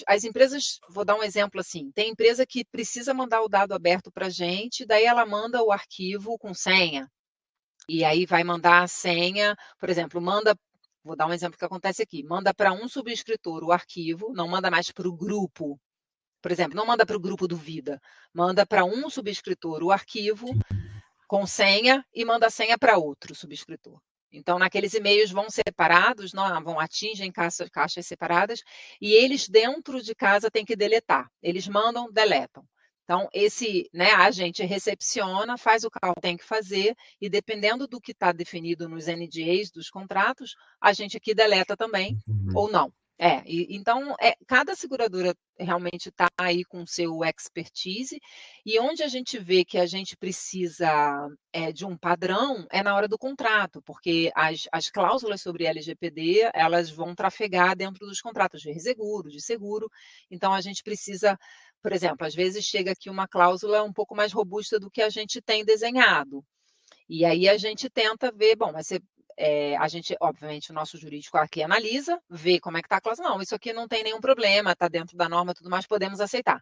as empresas, vou dar um exemplo assim: tem empresa que precisa mandar o dado aberto para a gente, daí ela manda o arquivo com senha. E aí vai mandar a senha, por exemplo, vou dar um exemplo que acontece aqui, manda para um subscritor o arquivo, não manda mais para o grupo. Por exemplo, não manda para o grupo do Vida, manda para um subscritor o arquivo com senha e manda a senha para outro subscritor. Então, naqueles e-mails vão separados, não, atingem caixas separadas, e eles dentro de casa têm que deletar. Eles mandam, deletam. Então, a gente recepciona, faz o que tem que fazer, e dependendo do que está definido nos NDAs dos contratos, a gente aqui deleta também, ou não. Então, cada seguradora realmente está aí com o seu expertise, e onde a gente vê que a gente precisa de um padrão é na hora do contrato, porque as cláusulas sobre LGPD, elas vão trafegar dentro dos contratos de resseguro, de seguro, então a gente precisa, por exemplo, às vezes chega aqui uma cláusula um pouco mais robusta do que a gente tem desenhado, e aí a gente tenta ver, bom, mas a gente, obviamente, o nosso jurídico aqui analisa, vê como é que está a cláusula. Não, isso aqui não tem nenhum problema, está dentro da norma, tudo mais, podemos aceitar.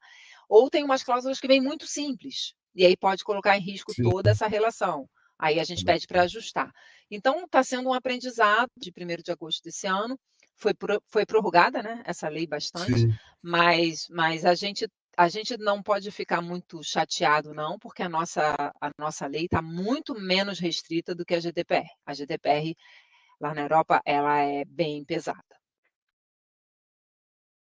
Ou tem umas cláusulas que vêm muito simples, e aí pode colocar em risco Sim, toda essa relação. Aí a gente pede para ajustar. Então, está sendo um aprendizado de 1º de agosto desse ano, foi prorrogada, né, essa lei bastante, sim. mas a gente não pode ficar muito chateado, não, porque a nossa lei está muito menos restrita do que a GDPR. A GDPR, lá na Europa, ela é bem pesada.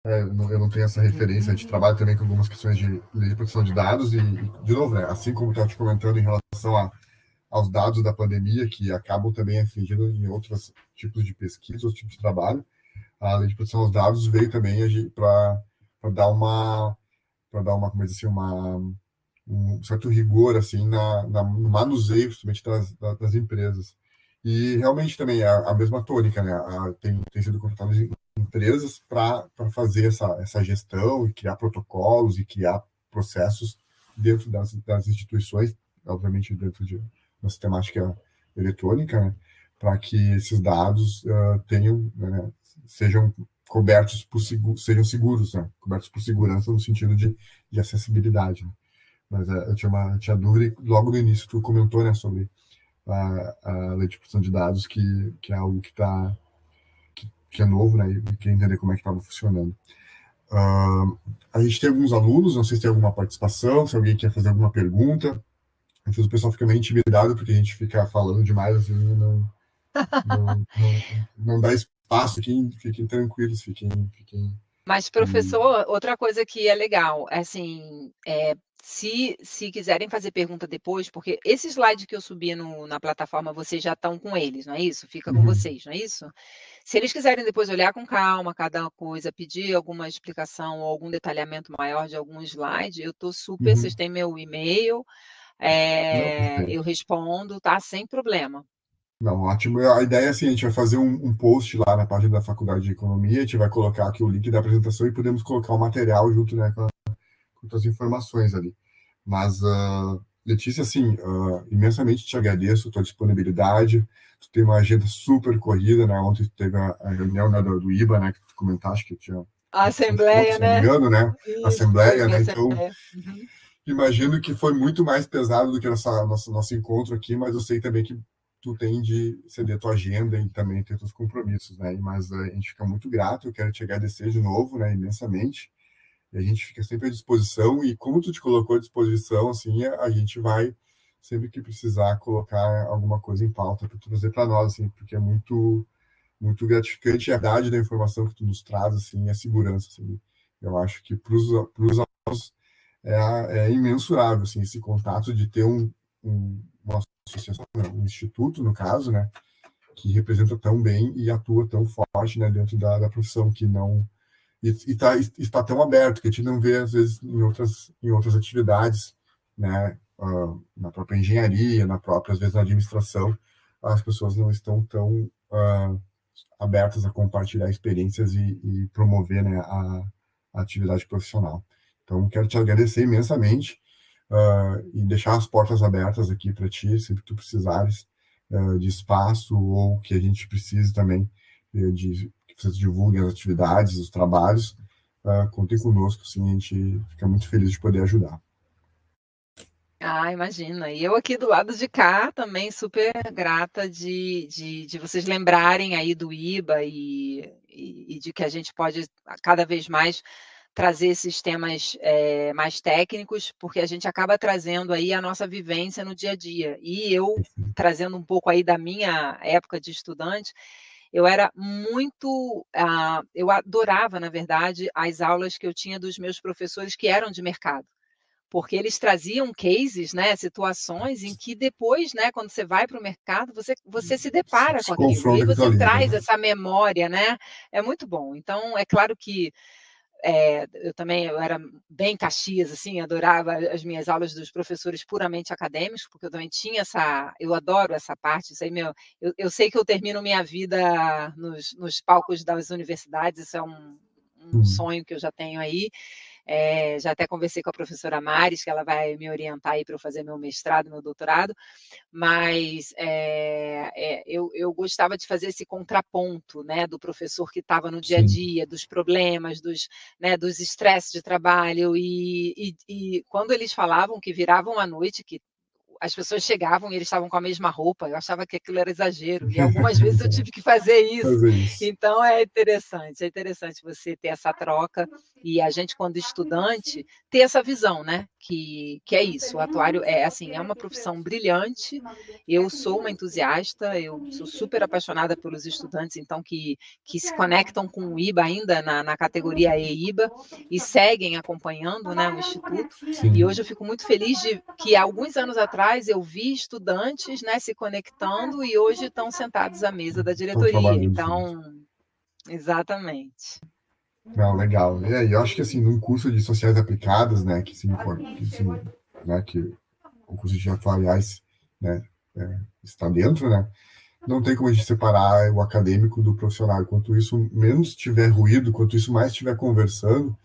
Eu não tenho essa referência. A gente trabalha também com algumas questões de lei de proteção de dados de novo, né, assim como estava te comentando em relação aos dados da pandemia, que acabam também infringindo em outros tipos de pesquisa, outros tipos de trabalho, a lei de proteção aos dados veio também para dar uma, como dizer assim, um certo rigor assim no manuseio, principalmente das empresas. E realmente também é a mesma tônica, né? Tem sido contratadas empresas para fazer essa gestão e criar protocolos e criar processos dentro das instituições, obviamente dentro de uma sistemática eletrônica, né? Para que esses dados tenham, né, sejam cobertos sejam seguros, né? Cobertos por segurança no sentido de acessibilidade, né? Mas eu tinha dúvida, e logo no início tu comentou, né, sobre a lei de proteção de dados, que é algo que é novo, né, e queria entender como é que estava funcionando. A gente tem alguns alunos, não sei se tem alguma participação, se alguém quer fazer alguma pergunta. Às vezes o pessoal fica meio intimidado porque a gente fica falando demais, assim, não dá espaço. Fiquem tranquilos, Mas, professor, outra coisa que é legal, assim, se quiserem fazer pergunta depois, porque esse slide que eu subi na plataforma, vocês já estão com eles, não é isso? Fica com Uhum. vocês, não é isso? Se eles quiserem depois olhar com calma cada coisa, pedir alguma explicação ou algum detalhamento maior de algum slide, eu estou super, vocês Uhum. têm meu e-mail, Não, eu perfeito. respondo, tá? Sem problema. Não, ótimo. A ideia é assim, a gente vai fazer um post lá na página da Faculdade de Economia, a gente vai colocar aqui o link da apresentação e podemos colocar o material junto, né, com as informações ali. Mas, Letícia, assim, imensamente te agradeço a tua disponibilidade. Tu tem uma agenda super corrida, né? Ontem teve a reunião, né, do IBA, né, que tu comentaste que tinha A bastante pontos, assembleia, se não me né? engano, né? Isso, Assembleia, teve a né? Então, assembleia. Uhum. imagino que foi muito mais pesado do que nosso encontro aqui, mas eu sei também que tu tem de ceder tua agenda e também ter teus compromissos, né? Mas a gente fica muito grato, eu quero te agradecer de novo, né, imensamente. E a gente fica sempre à disposição, e como tu te colocou à disposição, assim, a gente vai, sempre que precisar, colocar alguma coisa em pauta para tu trazer para nós, assim, porque é muito, muito gratificante a verdade da informação que tu nos traz, assim, e a segurança, assim. Eu acho que para os alunos é imensurável, assim, esse contato de ter uma associação, né, um instituto, no caso, né, que representa tão bem e atua tão forte, né, dentro da profissão, que não está tão aberto que a gente não vê às vezes em outras atividades, né, na própria engenharia, na própria às vezes na administração, as pessoas não estão tão abertas a compartilhar experiências e promover, né, a atividade profissional. Então quero te agradecer imensamente, e deixar as portas abertas aqui para ti, sempre que tu precisares de espaço, ou que a gente precise também que vocês divulguem as atividades, os trabalhos, contem conosco, assim, a gente fica muito feliz de poder ajudar. Ah, imagina. E eu aqui do lado de cá também super grata de vocês lembrarem aí do IBA e de que a gente pode cada vez mais trazer esses temas mais técnicos, porque a gente acaba trazendo aí a nossa vivência no dia a dia. E eu trazendo um pouco aí da minha época de estudante, eu era muito, eu adorava, na verdade, as aulas que eu tinha dos meus professores que eram de mercado. porque eles traziam cases, né, situações em que depois, né, quando você vai para o mercado, você se depara com aquilo, e aí Confronta com aquilo você ali, traz né? essa memória, né, é muito bom. Então, é claro que eu era bem Caxias, assim, adorava as minhas aulas dos professores puramente acadêmicos, porque eu também tinha eu adoro essa parte, isso aí eu sei que eu termino minha vida nos palcos das universidades, isso é um sonho que eu já tenho aí. Já até conversei com a professora Maris, que ela vai me orientar aí para eu fazer meu mestrado, meu doutorado, mas eu gostava de fazer esse contraponto, né, do professor que estava no dia a Sim. dia, dos problemas, dos estresses de trabalho, e quando eles falavam que viravam à noite, que as pessoas chegavam e eles estavam com a mesma roupa, eu achava que aquilo era exagero, e algumas vezes eu tive que fazer isso. Fazer isso. Então é interessante você ter essa troca, e a gente, quando estudante, ter essa visão, né? Que é isso, o atuário é uma profissão brilhante, eu sou uma entusiasta, eu sou super apaixonada pelos estudantes, então, que se conectam com o IBA ainda na categoria EIBA, e seguem acompanhando, né, o Instituto, Sim. e hoje eu fico muito feliz de que, alguns anos atrás, eu vi estudantes, né, se conectando, e hoje estão sentados à mesa da diretoria. Então, exatamente. Não, legal. E aí, eu acho que assim, num curso de sociais aplicadas, né, que o curso de atuariais, né, está dentro, né, não tem como a gente separar o acadêmico do profissional. Quanto isso menos tiver ruído, quanto isso mais estiver conversando,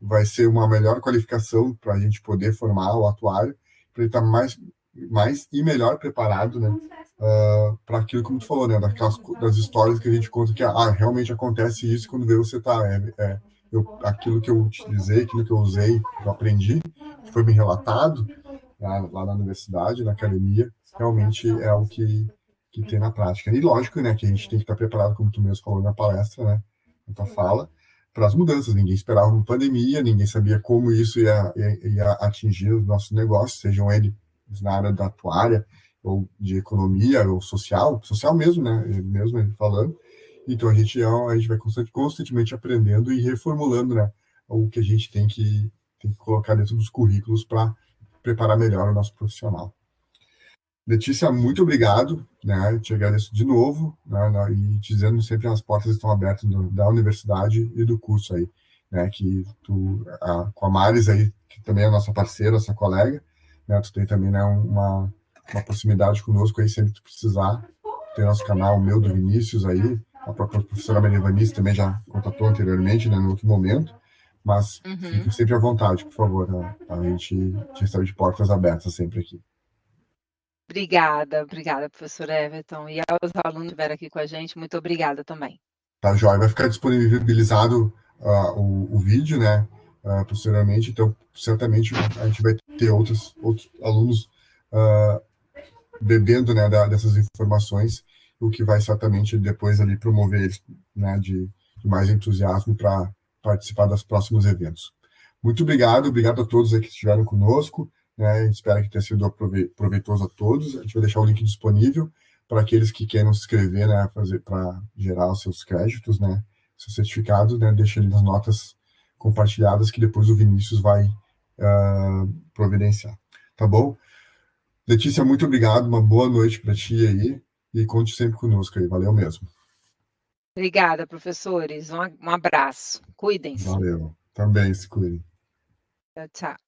vai ser uma melhor qualificação para a gente poder formar o atuário, para ele estar mais e melhor preparado, né, para aquilo, como tu falou, né, das histórias que a gente conta que realmente acontece isso, quando vê você tá aquilo que eu utilizei, aquilo que eu usei, que eu aprendi, que foi me relatado lá na universidade, na academia, realmente é o que tem na prática. E lógico, né, que a gente tem que estar preparado, como tu mesmo falou na palestra, né, na tua fala, para as mudanças. Ninguém esperava uma pandemia, ninguém sabia como isso ia atingir os nossos negócios, sejam eles na área da atuária, ou de economia, ou social mesmo, né, mesmo ele falando. Então a gente vai constantemente aprendendo e reformulando, né, o que a gente tem que colocar dentro dos currículos para preparar melhor o nosso profissional. Letícia, muito obrigado, né? Te agradeço de novo, né? E te dizendo sempre as portas estão abertas da universidade e do curso aí, né? Que com a Maris aí, que também é nossa parceira, nossa colega, né? Tu tem também, né, uma proximidade conosco aí, sempre que tu precisar. Tem nosso canal, o meu, do Vinícius aí, a própria professora Maria Vanice também já contatou anteriormente, né, no outro momento, mas fique sempre à vontade, por favor, né? A gente te recebe de portas abertas sempre aqui. Obrigada, professor Everton. E aos alunos que estiveram aqui com a gente, muito obrigada também. Tá, joia. Vai ficar disponibilizado o vídeo, né, posteriormente, então certamente a gente vai ter outros alunos bebendo, né, dessas informações, o que vai certamente depois ali promover eles, né, de mais entusiasmo para participar dos próximos eventos. Muito obrigado a todos aí que estiveram conosco, né, a gente espera que tenha sido proveitoso a todos. A gente vai deixar o link disponível para aqueles que queiram se inscrever, né, para gerar os seus créditos, né, seu certificado, né, deixa ele nas notas compartilhadas que depois o Vinícius vai providenciar. Tá bom? Letícia, muito obrigado, uma boa noite para ti aí, e conte sempre conosco aí, valeu mesmo. Obrigada, professores, um abraço, cuidem-se. Valeu, também se cuidem. Tchau, tchau.